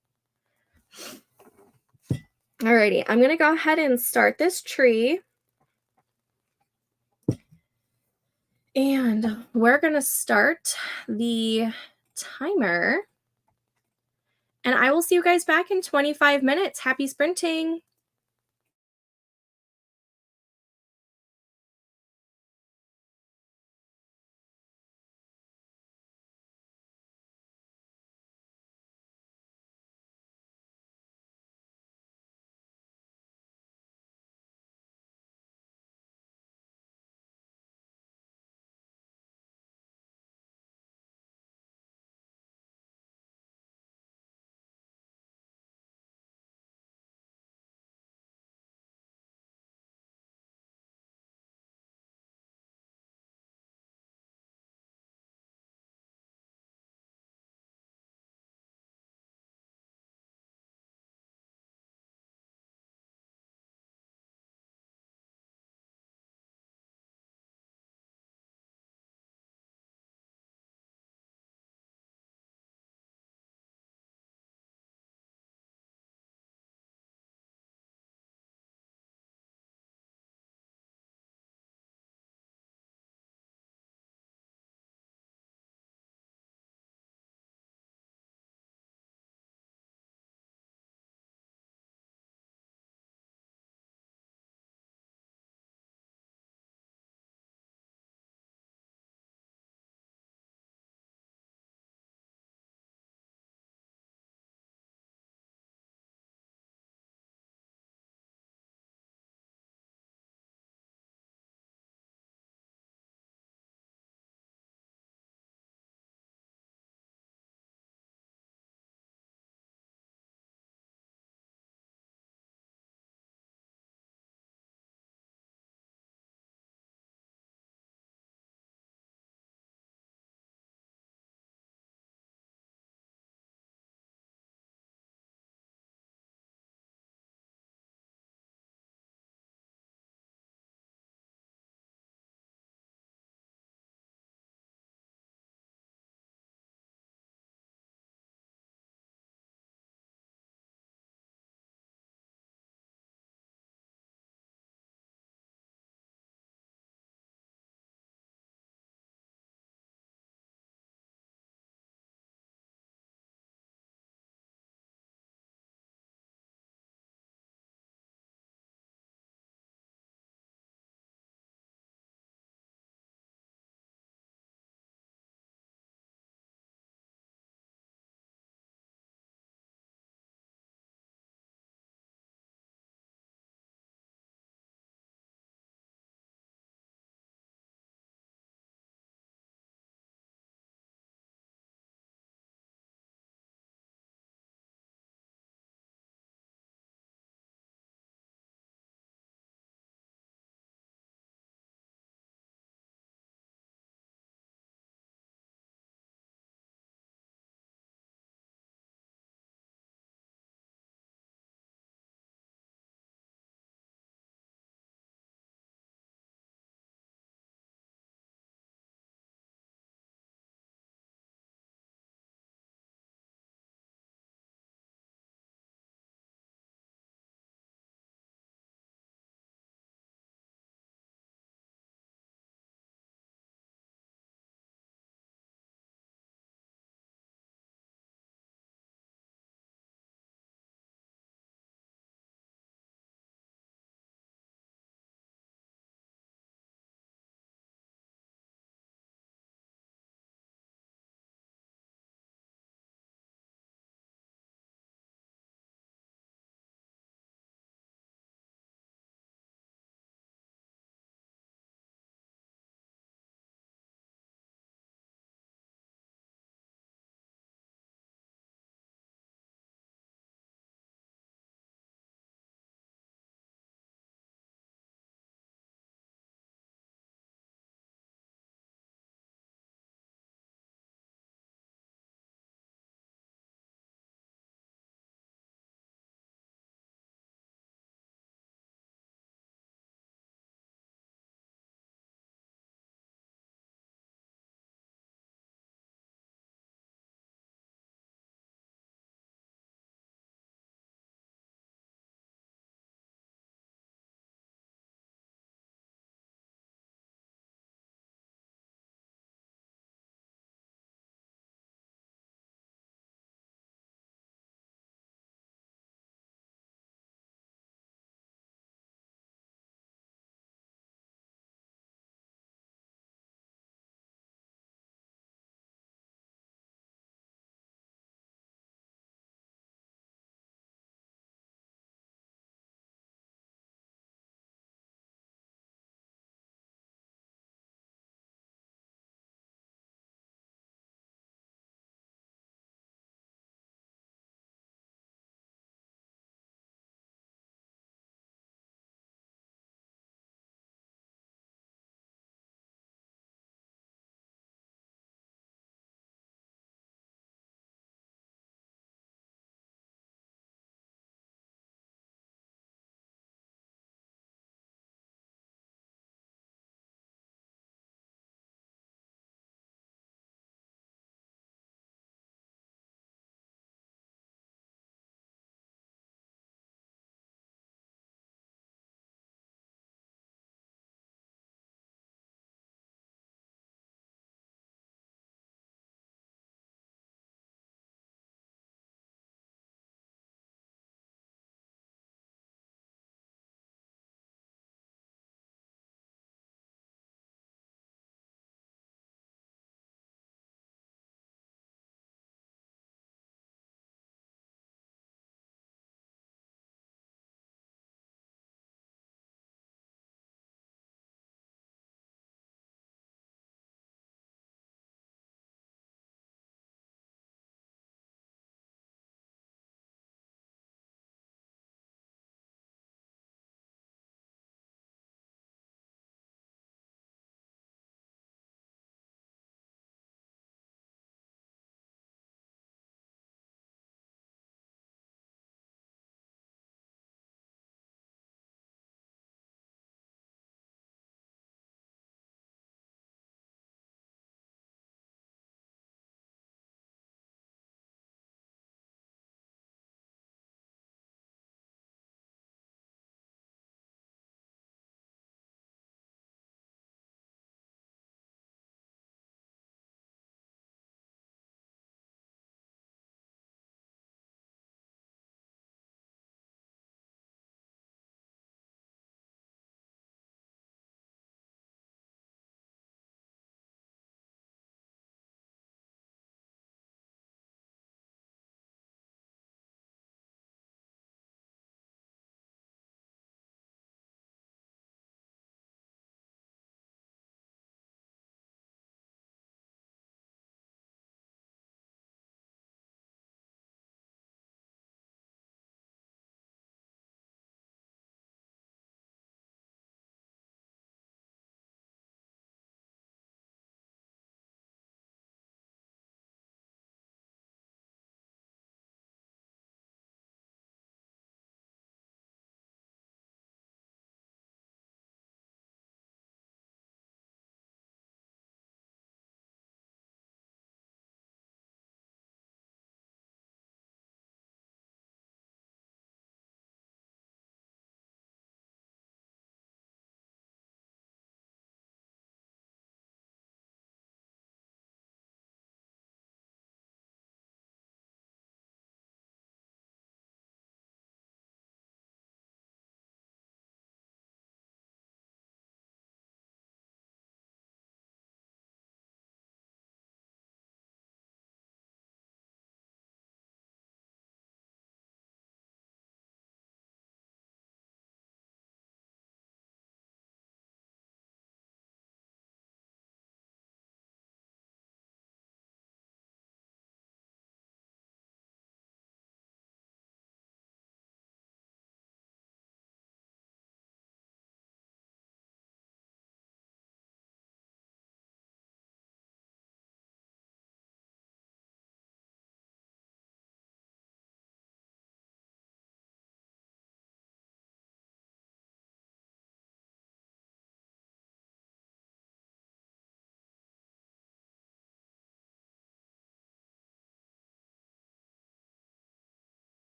Alrighty, I'm gonna go ahead and start this tree. And we're gonna start the timer. And I will see you guys back in 25 minutes. Happy sprinting.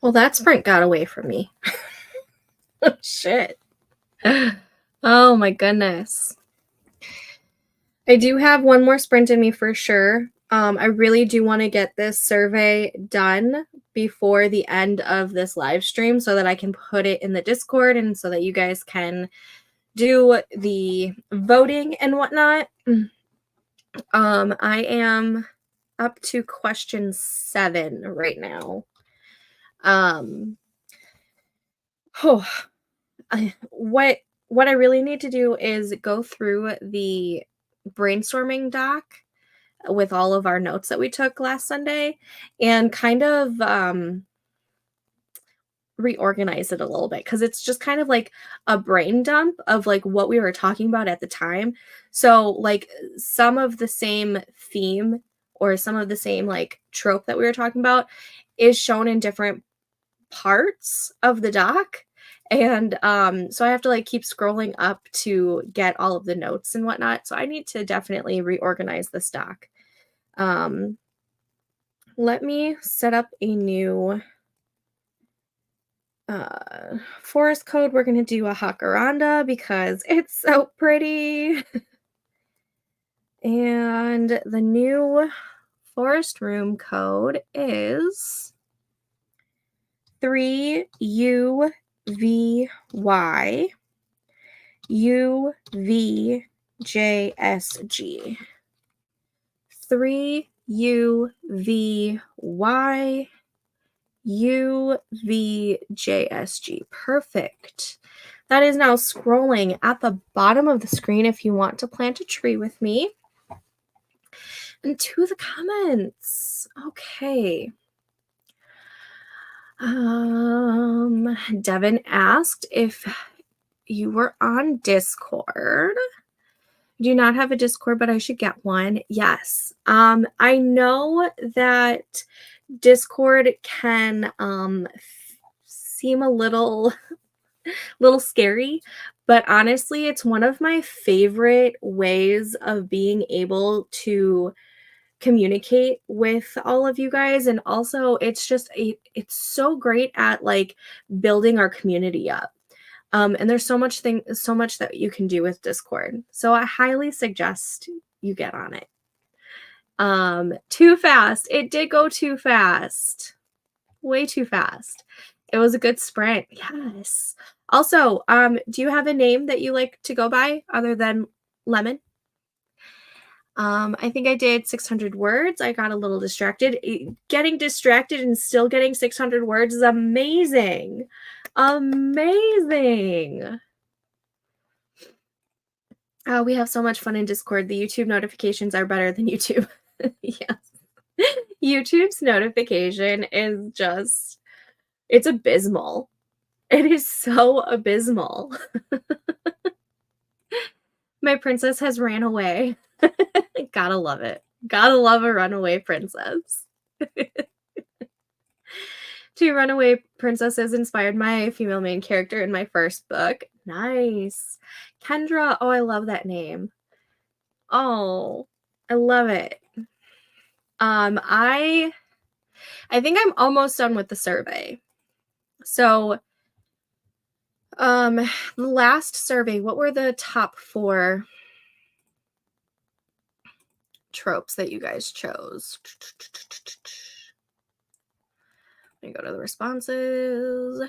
Well, that sprint got away from me. Oh, shit. Oh my goodness. I do have one more sprint in me for sure. I really do want to get this survey done before the end of this live stream so that I can put it in the Discord and so that you guys can do the voting and whatnot. I am up to question 7 right now. What I really need to do is go through the brainstorming doc with all of our notes that we took last Sunday and kind of reorganize it a little bit because it's just kind of like a brain dump of like what we were talking about at the time. So like some of the same theme or some of the same like trope that we were talking about is shown in different parts of the doc. And so I have to like keep scrolling up to get all of the notes and whatnot. So I need to definitely reorganize this doc. Let me set up a new forest code. We're going to do a jacaranda because it's so pretty. And the new forest room code is 3UVY UVJSG. 3UVY UVJSG. Perfect. That is now scrolling at the bottom of the screen if you want to plant a tree with me. And to the comments. Okay. Devin asked if you were on Discord. Do not have a Discord, but I should get one. Yes. I know that Discord can seem a little scary, but honestly, it's one of my favorite ways of being able to communicate with all of you guys. And also it's just it's so great at like building our community up. And there's so much that you can do with Discord. So I highly suggest you get on it. Too fast. It did go too fast. Way too fast. It was a good sprint. Yes. Also, do you have a name that you like to go by other than Lemon? I think I did 600 words. I got a little distracted. Getting distracted and still getting 600 words is amazing. Amazing. We have so much fun in Discord. The YouTube notifications are better than YouTube. Yes. YouTube's notification is just, it's abysmal. It is so abysmal. My princess has ran away. Gotta love it. Gotta love a runaway princess. 2 runaway princesses inspired my female main character in my first book. Nice. Kendra. Oh, I love that name. Oh, I love it. I think I'm almost done with the survey. So, the last survey, what were the top 4 tropes that you guys chose? Let me go to the responses.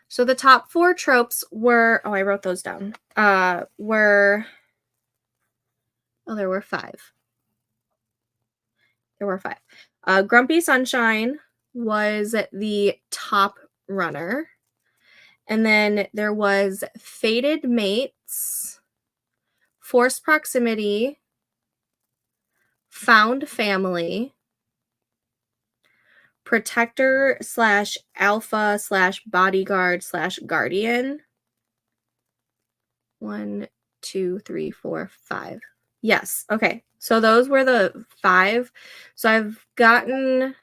So the top 4 tropes were, oh, I wrote those down, there were 5. There were 5. Grumpy Sunshine was the top runner. And then there was Fated Mates, Forced Proximity, Found Family, Protector / Alpha / Bodyguard / Guardian. 1, 2, 3, 4, 5. Yes. Okay. So those were the 5. So I've gotten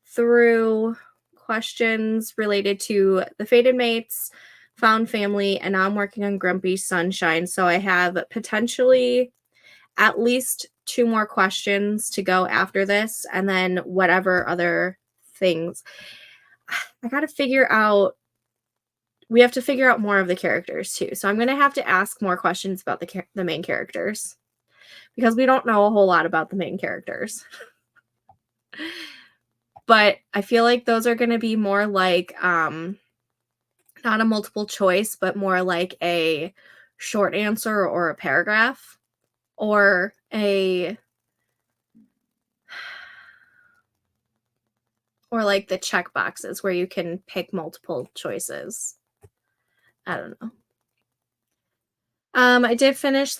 through questions related to the Fated Mates, Found Family, and now I'm working on Grumpy Sunshine. So I have potentially at least 2 more questions to go after this, and then whatever other things. I got to figure out, we have to figure out more of the characters too. So I'm going to have to ask more questions about the main characters because we don't know a whole lot about the main characters. But I feel like those are going to be more like, not a multiple choice, but more like a short answer or a paragraph or like the check boxes where you can pick multiple choices. I don't know. I did finish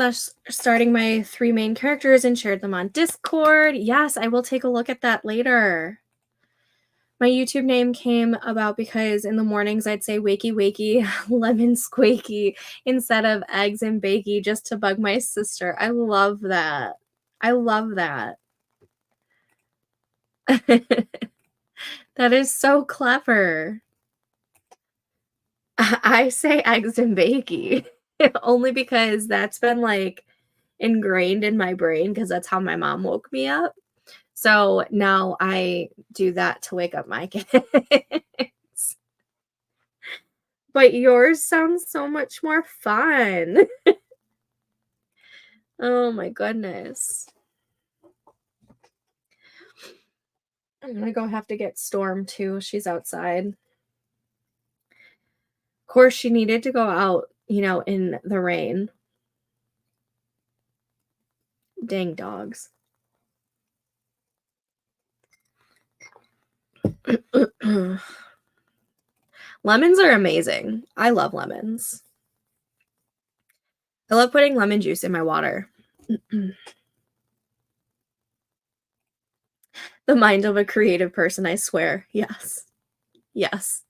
starting my 3 main characters and shared them on Discord. Yes, I will take a look at that later. My YouTube name came about because in the mornings I'd say wakey wakey, lemon squeaky instead of eggs and bakey just to bug my sister. I love that. I love that. That is so clever. I say eggs and bakey only because that's been like ingrained in my brain because that's how my mom woke me up. So now I do that to wake up my kids. But yours sounds so much more fun. Oh my goodness. I'm gonna go have to get Storm too. She's outside. Of course, she needed to go out, in the rain. Dang dogs. Lemons are amazing. I love lemons. I love putting lemon juice in my water. The mind of a creative person, I swear. Yes. Yes.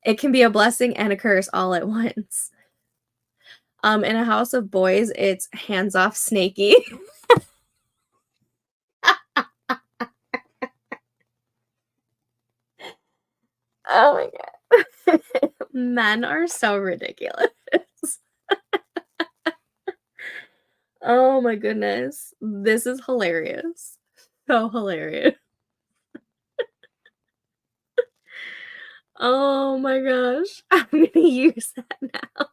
It can be a blessing and a curse all at once. In a house of boys, it's hands off Snaky. Oh my god. Men are so ridiculous. Oh my goodness. This is hilarious. So hilarious. Oh my gosh. I'm going to use that now.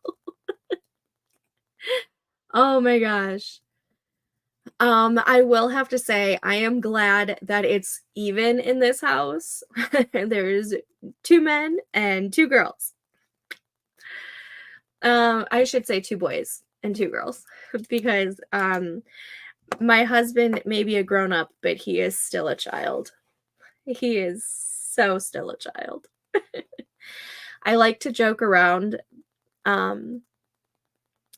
Oh my gosh. I will have to say, I am glad that it's even in this house. There's 2 men and 2 girls. I should say 2 boys and 2 girls because my husband may be a grown-up, but he is still a child. He is so still a child. I like to joke around.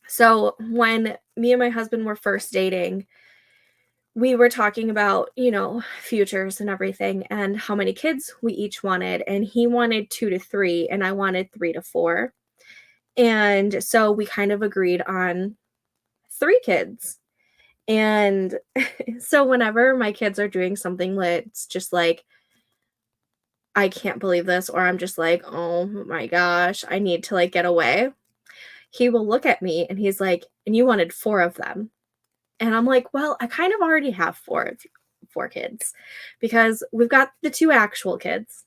So when me and my husband were first dating, we were talking about, futures and everything and how many kids we each wanted. And he wanted 2 to 3 and I wanted 3 to 4. And so we kind of agreed on 3 kids. And so whenever my kids are doing something that's just like, I can't believe this, or I'm just like, oh my gosh, I need to like get away, he will look at me and he's like, and you wanted 4 of them. And I'm like, well, I kind of already have 4 kids because we've got the 2 actual kids.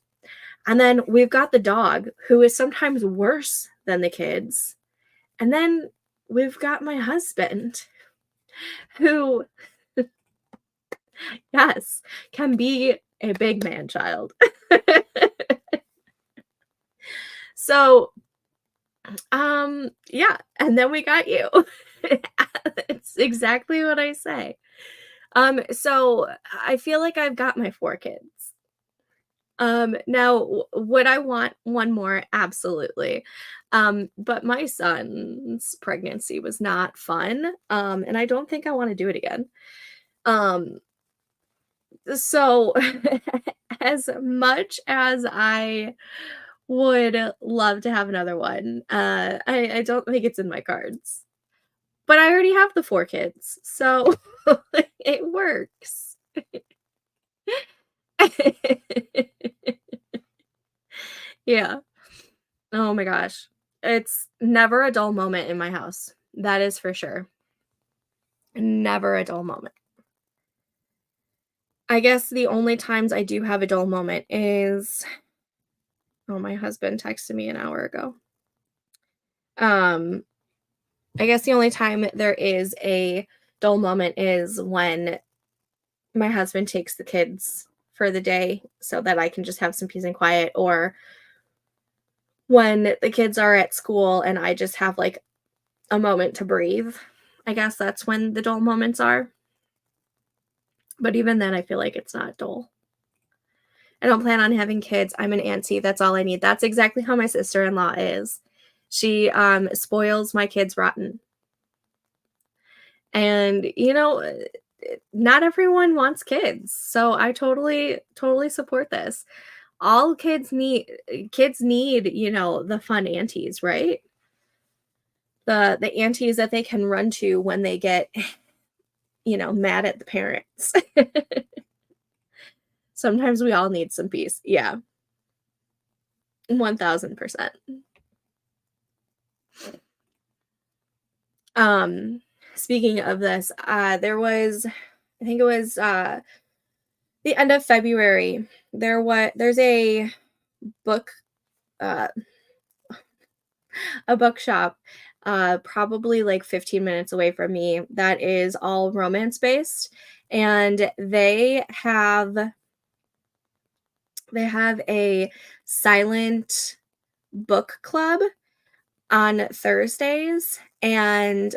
And then we've got the dog who is sometimes worse than the kids. And then we've got my husband who, yes, can be a big man child. So, yeah. And then we got you. It's exactly what I say. So I feel like I've got my 4 kids. Now, would I want one more? Absolutely. But my son's pregnancy was not fun. And I don't think I want to do it again. So as much as I would love to have another one, I don't think it's in my cards. But I already have the 4 kids, so it works. Yeah. Oh my gosh. It's never a dull moment in my house. That is for sure. Never a dull moment. I guess the only times I do have a dull moment is oh, my husband texted me an hour ago. Um, I guess the only time there is a dull moment is when my husband takes the kids for the day so that I can just have some peace and quiet, or when the kids are at school and I just have, like, a moment to breathe. I guess that's when the dull moments are, but even then, I feel like it's not dull. I don't plan on having kids. I'm an auntie, that's all I need. That's exactly how my sister-in-law is. She, spoils my kids rotten. And, not everyone wants kids, so I totally support this. All kids need, the fun aunties, right? The aunties that they can run to when they get, mad at the parents. Sometimes we all need some peace. Yeah, 1000%. Um, Speaking of this, I think it was, the end of February, there's book, uh a bookshop, probably like 15 minutes away from me that is all romance based, and they have a silent book club on Thursdays, and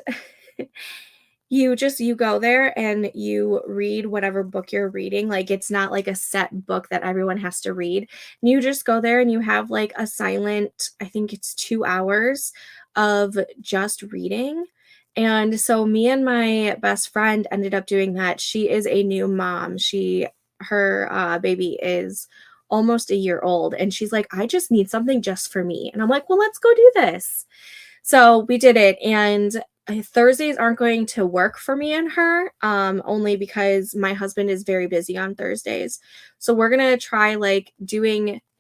you go there and you read whatever book you're reading. Like, it's not like a set book that everyone has to read. You just go there and you have, like, a silent, I think it's 2 hours of just reading. And so me and my best friend ended up doing that. She is a new mom. Her, baby is almost a year old, and she's like, "I just need something just for me." And I'm like, "Well, let's go do this." So we did it, and Thursdays aren't going to work for me and her, only because my husband is very busy on Thursdays. So we're gonna try, like,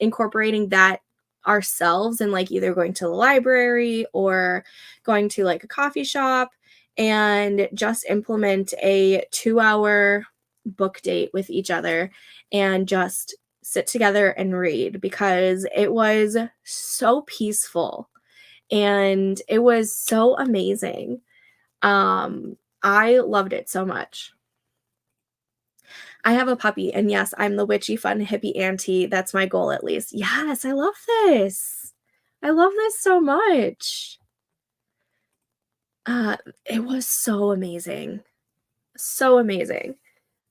incorporating that ourselves, and, like, either going to the library or going to, like, a coffee shop, and just implement a 2-hour book date with each other and just sit together and read, because it was so peaceful and it was so amazing. I loved it so much. I have a puppy, and yes, I'm the witchy, fun, hippie auntie. That's my goal, at least. Yes, I love this. I love this so much. It was so amazing. So amazing.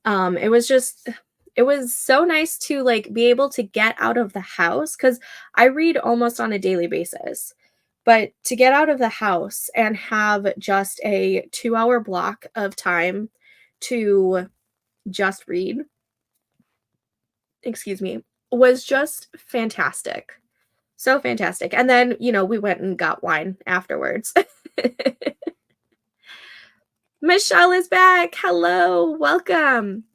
It was just it was so nice to, like, be able to get out of the house, because I read almost on a daily basis. But to get out of the house and have just a 2-hour block of time to just read, excuse me, was just fantastic. So fantastic. And then, we went and got wine afterwards. Michelle is back. Hello. Welcome.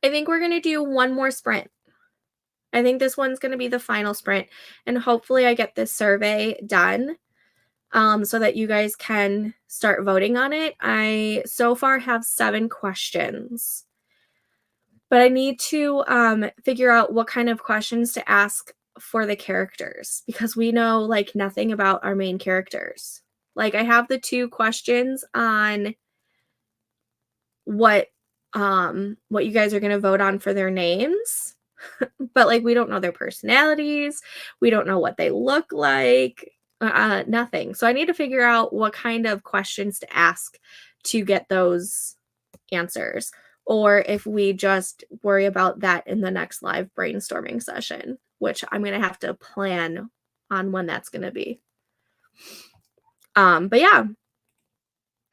I think we're going to do one more sprint. I think this one's going to be the final sprint. And hopefully I get this survey done, so that you guys can start voting on it. I so far have 7 questions, but I need to figure out what kind of questions to ask for the characters, because we know, like, nothing about our main characters. Like, I have the 2 questions on what you guys are going to vote on for their names, but, like, we don't know their personalities. We don't know what they look like. Nothing. So I need to figure out what kind of questions to ask to get those answers, or if we just worry about that in the next live brainstorming session, which I'm going to have to plan on when that's going to be. But yeah,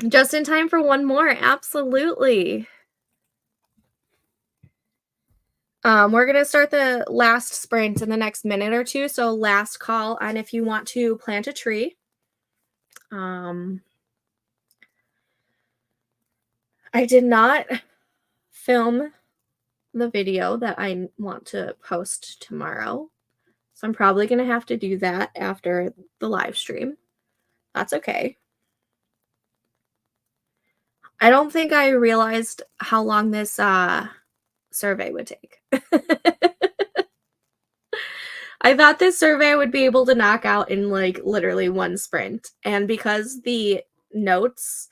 just in time for one more. Absolutely. We're going to start the last sprint in the next minute or two. So last call on if you want to plant a tree. I did not film the video that I want to post tomorrow, so I'm probably going to have to do that after the live stream. That's okay. I don't think I realized how long this survey would take. I thought this survey I would be able to knock out in like literally one sprint. And because the notes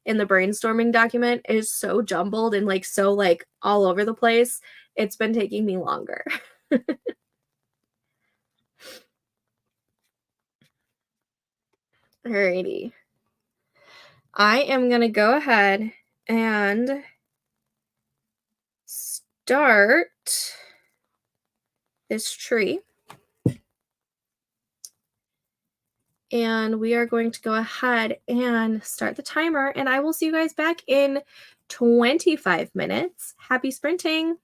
in the brainstorming document is so jumbled and like so like all over the place, it's been taking me longer. Alrighty. I am gonna go ahead and start this tree. And we are going to go ahead and start the timer, and I will see you guys back in 25 minutes. Happy sprinting!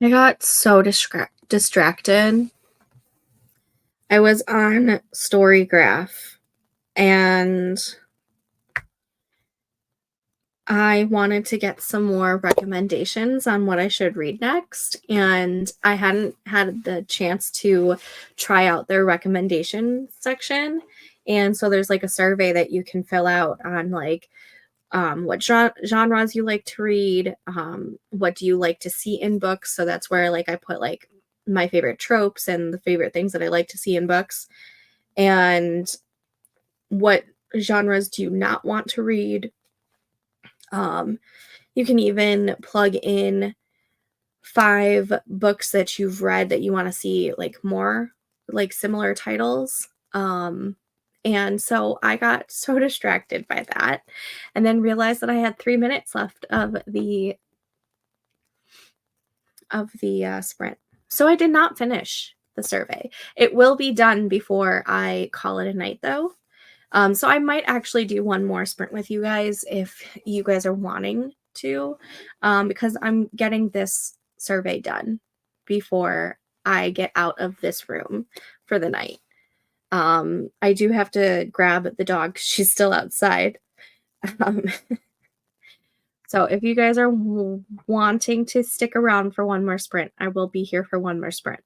I got so distracted. I was on Storygraph and I wanted to get some more recommendations on what I should read next, and I hadn't had the chance to try out their recommendation section. And so there's like a survey that you can fill out on like what genres you like to read, what do you like to see in books. So that's where like I put like my favorite tropes and the favorite things that I like to see in books, and what genres do you not want to read. You can even plug in 5 books that you've read that you want to see like more, like similar titles. And so I got so distracted by that and then realized that I had 3 minutes left of the sprint. So I did not finish the survey. It will be done before I call it a night though. So I might actually do one more sprint with you guys if you guys are wanting to, because I'm getting this survey done before I get out of this room for the night. I do have to grab the dog. She's still outside. Um, so if you guys are wanting to stick around for one more sprint, I will be here for one more sprint.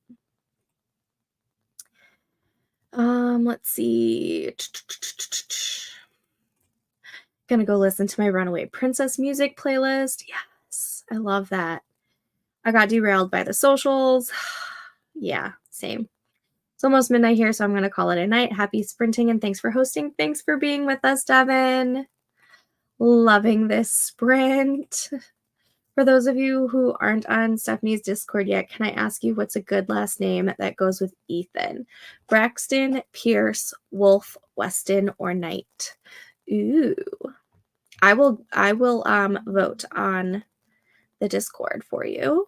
Let's see. Gonna go listen to my Runaway Princess music playlist. Yes, I love that. I got derailed by the socials. Yeah, same. It's almost midnight here, so I'm gonna call it a night. Happy sprinting and thanks for hosting. Thanks for being with us, Devin. Loving this sprint. For those of you who aren't on Stephanie's Discord yet, can I ask you what's a good last name that goes with Ethan? Braxton, Pierce, Wolf, Weston, or Knight? Ooh. I will vote on the Discord for you.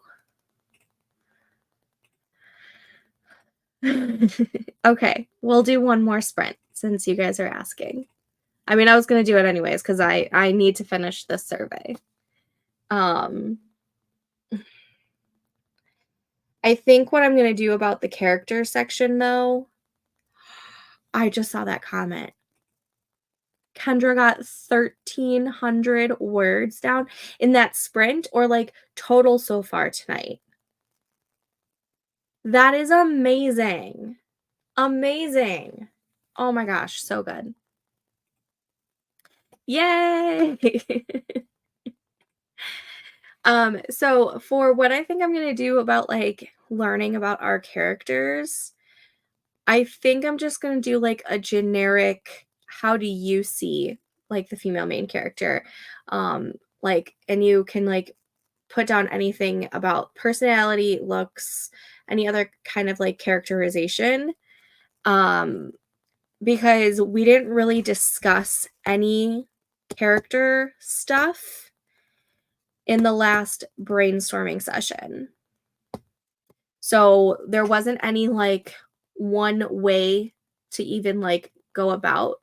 Okay, we'll do one more sprint since you guys are asking. I mean, I was going to do it anyways because I need to finish this survey. I think what I'm going to do about the character section, though, I just saw that comment. Kendra got 1,300 words down in that sprint, or like total so far tonight. That is amazing. Amazing. Oh my gosh, so good. Yay! So for what I think I'm going to do about like learning about our characters, I think I'm just going to do like a generic, how do you see like the female main character? Like, and you can like put down anything about personality, looks, any other kind of like characterization. Because we didn't really discuss any character stuff in the last brainstorming session. So there wasn't any like one way to even like go about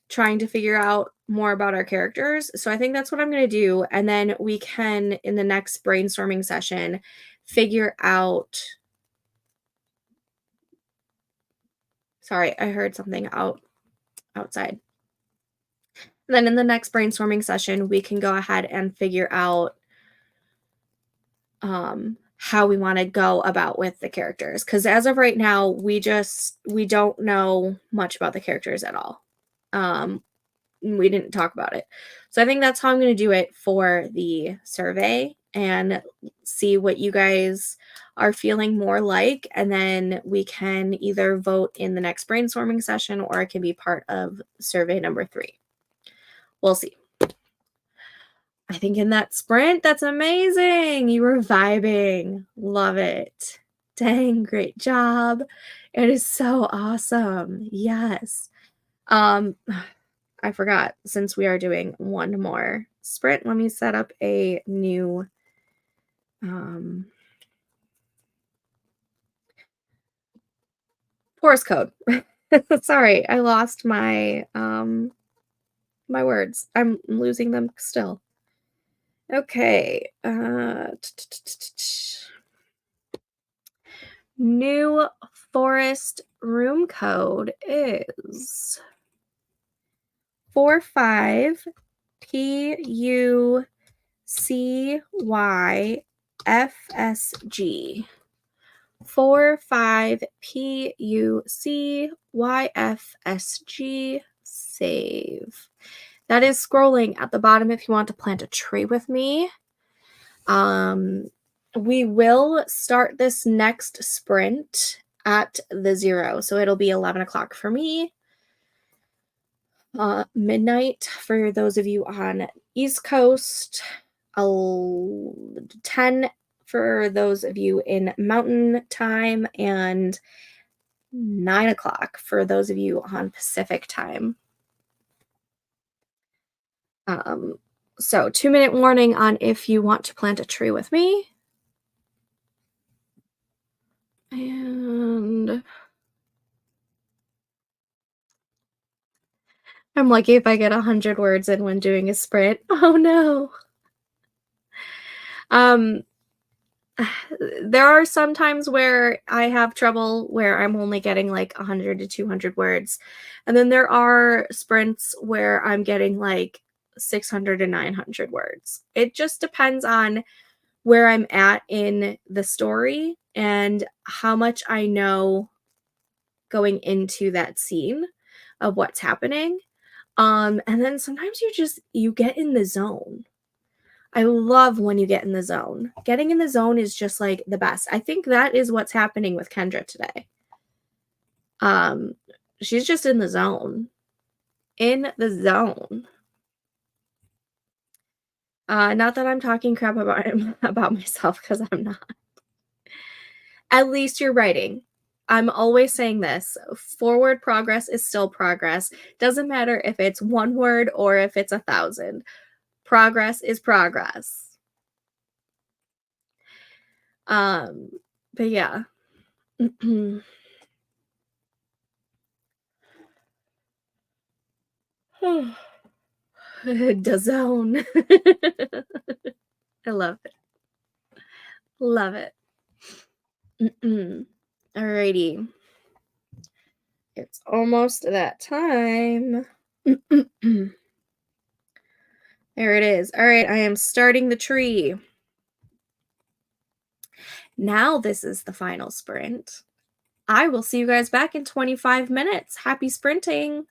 trying to figure out more about our characters. So I think that's what I'm going to do. And then we can, in the next brainstorming session, figure out. Sorry, I heard something outside. And then in the next brainstorming session, we can go ahead and figure out how we want to go about with the characters. Because as of right now, we don't know much about the characters at all. We didn't talk about it. So I think that's how I'm going to do it for the survey and see what you guys are feeling more like. And then we can either vote in the next brainstorming session or it can be part of survey number 3. We'll see. I think in that sprint, that's amazing. You were vibing. Love it. Dang, great job. It is so awesome. Yes. I forgot, since we are doing one more sprint, let me set up a new course code. Sorry, I lost my my words. I'm losing them still. Okay. New Forest room code is 45PUCYFSG. 45PUCYFSG. Save. That is scrolling at the bottom if you want to plant a tree with me. We will start this next sprint at the 0. So it'll be 11 o'clock for me. Midnight for those of you on East Coast. 10 for those of you in Mountain Time, and 9 o'clock for those of you on Pacific Time. So 2-minute warning on if you want to plant a tree with me. And I'm lucky if I get 100 words in when doing a sprint. Oh no. There are some times where I have trouble where I'm only getting like 100 to 200 words. And then there are sprints where I'm getting like 600 to 900 words. It just depends on where I'm at in the story and how much I know going into that scene of what's happening. And then sometimes you get in the zone. I love when you get in the zone. Getting in the zone is just like the best. I think that is what's happening with Kendra today. She's just in the zone. In the zone. Not that I'm talking crap about myself, because I'm not. At least you're writing. I'm always saying this. Forward progress is still progress. Doesn't matter if it's 1 word or if it's 1,000. Progress is progress. But yeah. The zone. I love it. Love it. Alrighty. It's almost that time. There it is. All right, I am starting the tree. Now this is the final sprint. I will see you guys back in 25 minutes. Happy sprinting.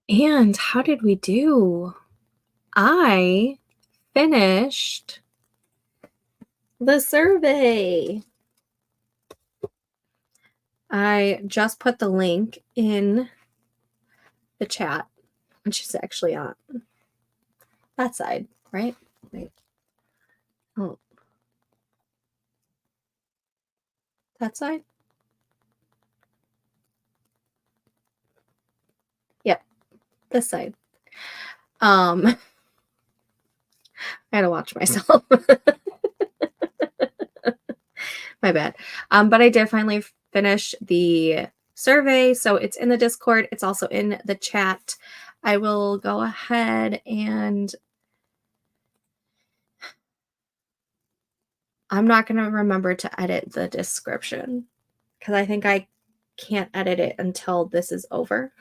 And how did we do? I finished the survey. I just put the link in the chat, which is actually on that side, right? Wait. Oh, that side? Yep, this side. I had to watch myself. My bad. But I did finally finish the survey, so it's in the Discord. It's also in the chat. I will go ahead and I'm not going to remember to edit the description because I think I can't edit it until this is over.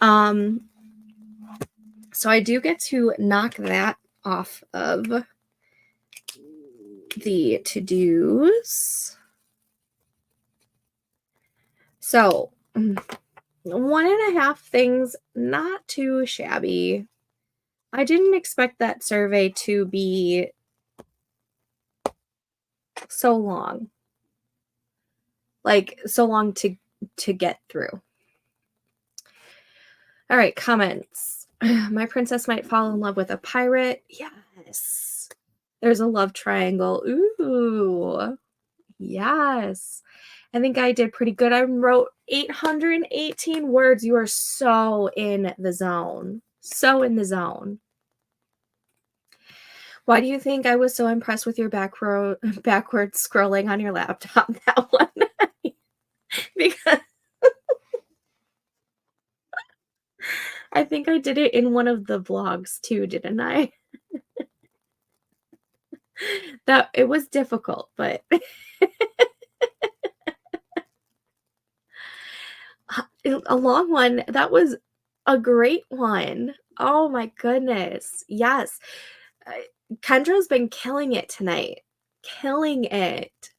So I do get to knock that off of the to-dos. So 1.5 things, not too shabby. I didn't expect that survey to be so long. Like so long to get through. All right, comments. My princess might fall in love with a pirate. Yes. There's a love triangle. Ooh. Yes. I think I did pretty good. I wrote 818 words. You are so in the zone. So in the zone. Why do you think I was so impressed with your backward scrolling on your laptop? That one. Because I think I did it in one of the vlogs too, didn't I? That it was difficult, but a long one. That was a great one. Oh my goodness. Yes. Kendra's been killing it tonight. Killing it.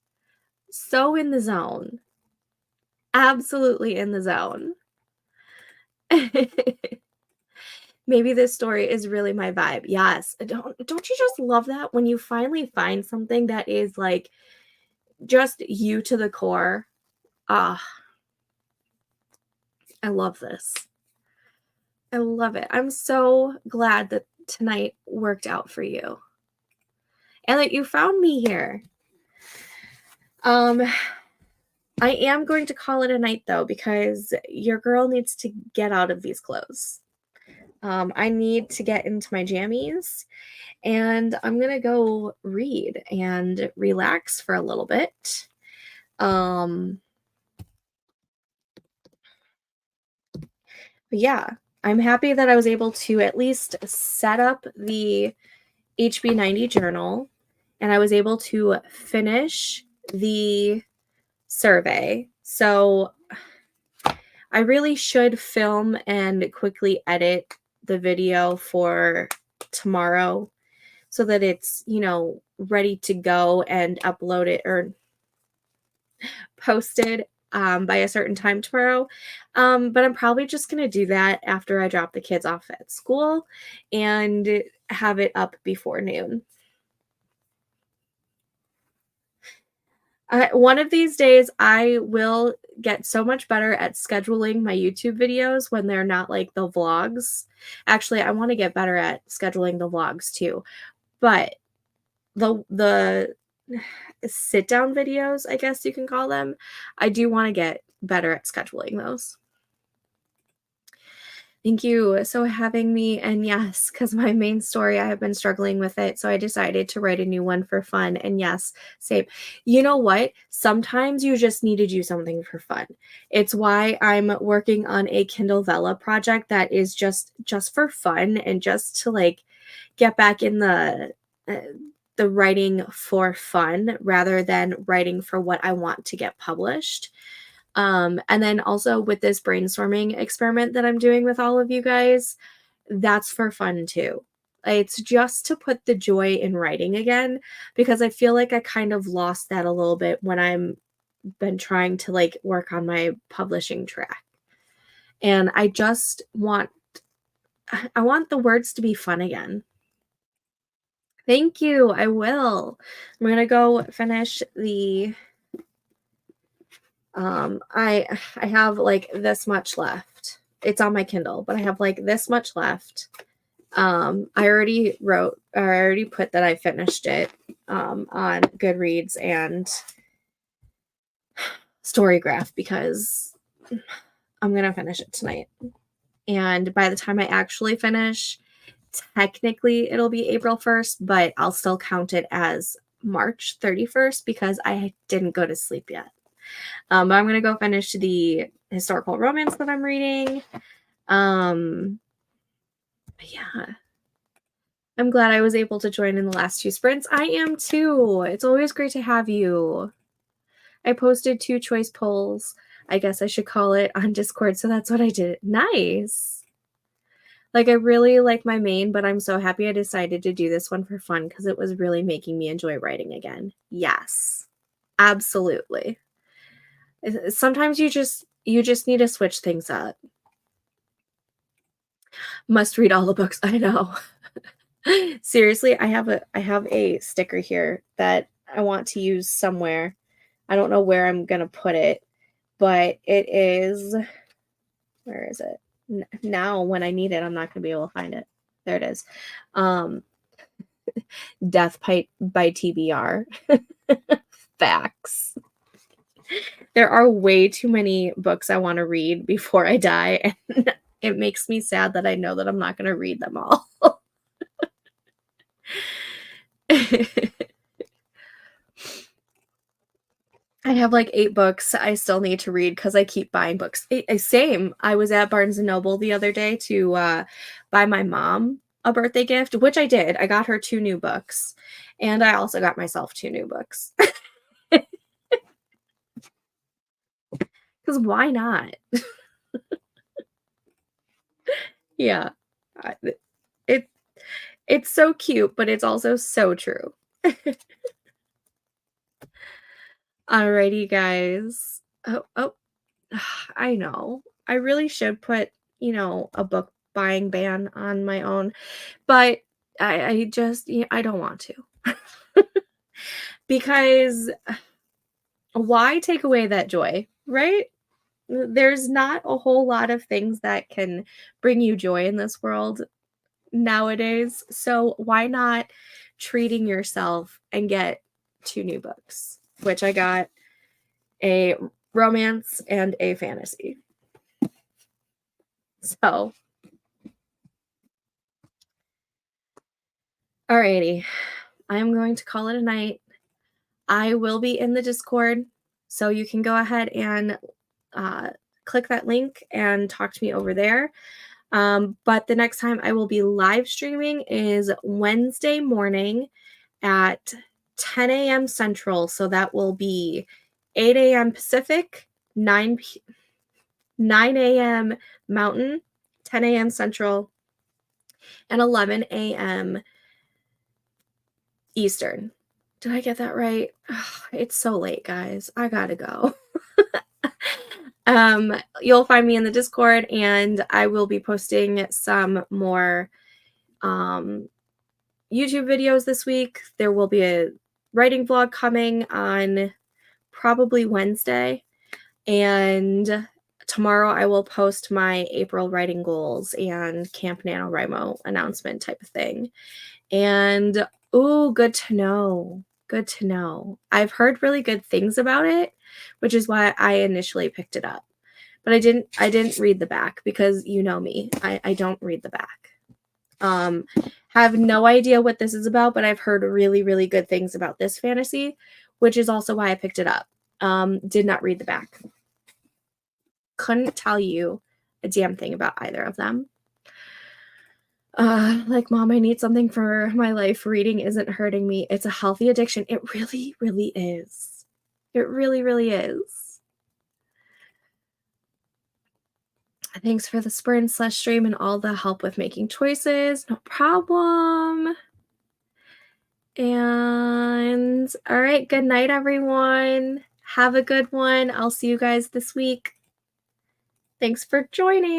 So in the zone. Absolutely in the zone. Maybe this story is really my vibe. Yes. Don't you just love that when you finally find something that is like just you to the core? Ah. I love this. I love it. I'm so glad that tonight worked out for you. And that you found me here. I am going to call it a night though, because your girl needs to get out of these clothes. I need to get into my jammies and I'm going to go read and relax for a little bit. But yeah, I'm happy that I was able to at least set up the HB90 journal and I was able to finish the survey. So I really should film and quickly edit the video for tomorrow so that it's, you know, ready to go and upload it or posted by a certain time tomorrow. But I'm probably just going to do that after I drop the kids off at school and have it up before noon. One of these days, I will get so much better at scheduling my YouTube videos when they're not like the vlogs. Actually, I want to get better at scheduling the vlogs too. But the sit down videos, I guess you can call them, I do want to get better at scheduling those. Thank you so having me. And yes, because my main story, I have been struggling with it. So I decided to write a new one for fun. And yes, same. You know what? Sometimes you just need to do something for fun. It's why I'm working on a Kindle Vella project that is just for fun and just to like get back in the writing for fun rather than writing for what I want to get published. And then also with this brainstorming experiment that I'm doing with all of you guys, that's for fun too. It's just to put the joy in writing again, because I feel like I kind of lost that a little bit when I'm been trying to like work on my publishing track. And I want the words to be fun again. Thank you. I will. I'm gonna go finish the I have like this much left. It's on my Kindle, but I have like this much left. I already put that I finished it on Goodreads and Storygraph because I'm gonna finish it tonight. And by the time I actually finish, technically it'll be April 1st, but I'll still count it as March 31st because I didn't go to sleep yet. But I'm going to go finish the historical romance that I'm reading. Yeah. I'm glad I was able to join in the last 2 sprints. I am too. It's always great to have you. I posted 2 choice polls. I guess I should call it on Discord, so that's what I did. Nice. Like, I really like my main, but I'm so happy I decided to do this one for fun because it was really making me enjoy writing again. Yes, absolutely. Sometimes you just need to switch things up. Must read all the books. I know. Seriously, I have a sticker here that I want to use somewhere. I don't know where I'm gonna put it, but it is. Where is it? Now, when I need it, I'm not gonna be able to find it. There it is. Death by TBR. Facts. There are way too many books I want to read before I die, and it makes me sad that I know that I'm not going to read them all. I have like 8 books I still need to read because I keep buying books. Same. I was at Barnes & Noble the other day to buy my mom a birthday gift, which I did. I got her 2 new books, and I also got myself 2 new books. Because why not? Yeah. It's so cute, but it's also so true. Alrighty, guys. Oh, I know. I really should put, a book buying ban on my own, but I just, I don't want to. Because why take away that joy, right? There's not a whole lot of things that can bring you joy in this world nowadays. So why not treating yourself and get 2 new books, which I got a romance and a fantasy. So, alrighty. I'm going to call it a night. I will be in the Discord, so you can go ahead and click that link and talk to me over there. But the next time I will be live streaming is Wednesday morning at 10 a.m. Central. So that will be 8 a.m. Pacific, 9 a.m. Mountain, 10 a.m. Central, and 11 a.m. Eastern. Did I get that right? It's so late, guys. I gotta go. You'll find me in the Discord, and I will be posting some more YouTube videos this week. There will be a writing vlog coming on probably Wednesday, and tomorrow I will post my April writing goals and Camp NaNoWriMo announcement type of thing. And ooh, good to know. Good to know. I've heard really good things about it, which is why I initially picked it up. But I didn't read the back because you know me. I don't read the back. Have no idea what this is about, but I've heard really, really good things about this fantasy, which is also why I picked it up. Did not read the back. Couldn't tell you a damn thing about either of them. Like, Mom, I need something for my life. Reading isn't hurting me. It's a healthy addiction. It really, really is. It really, really is. Thanks for the sprint/stream and all the help with making choices. No problem. And all right, good night, everyone. Have a good one. I'll see you guys this week. Thanks for joining.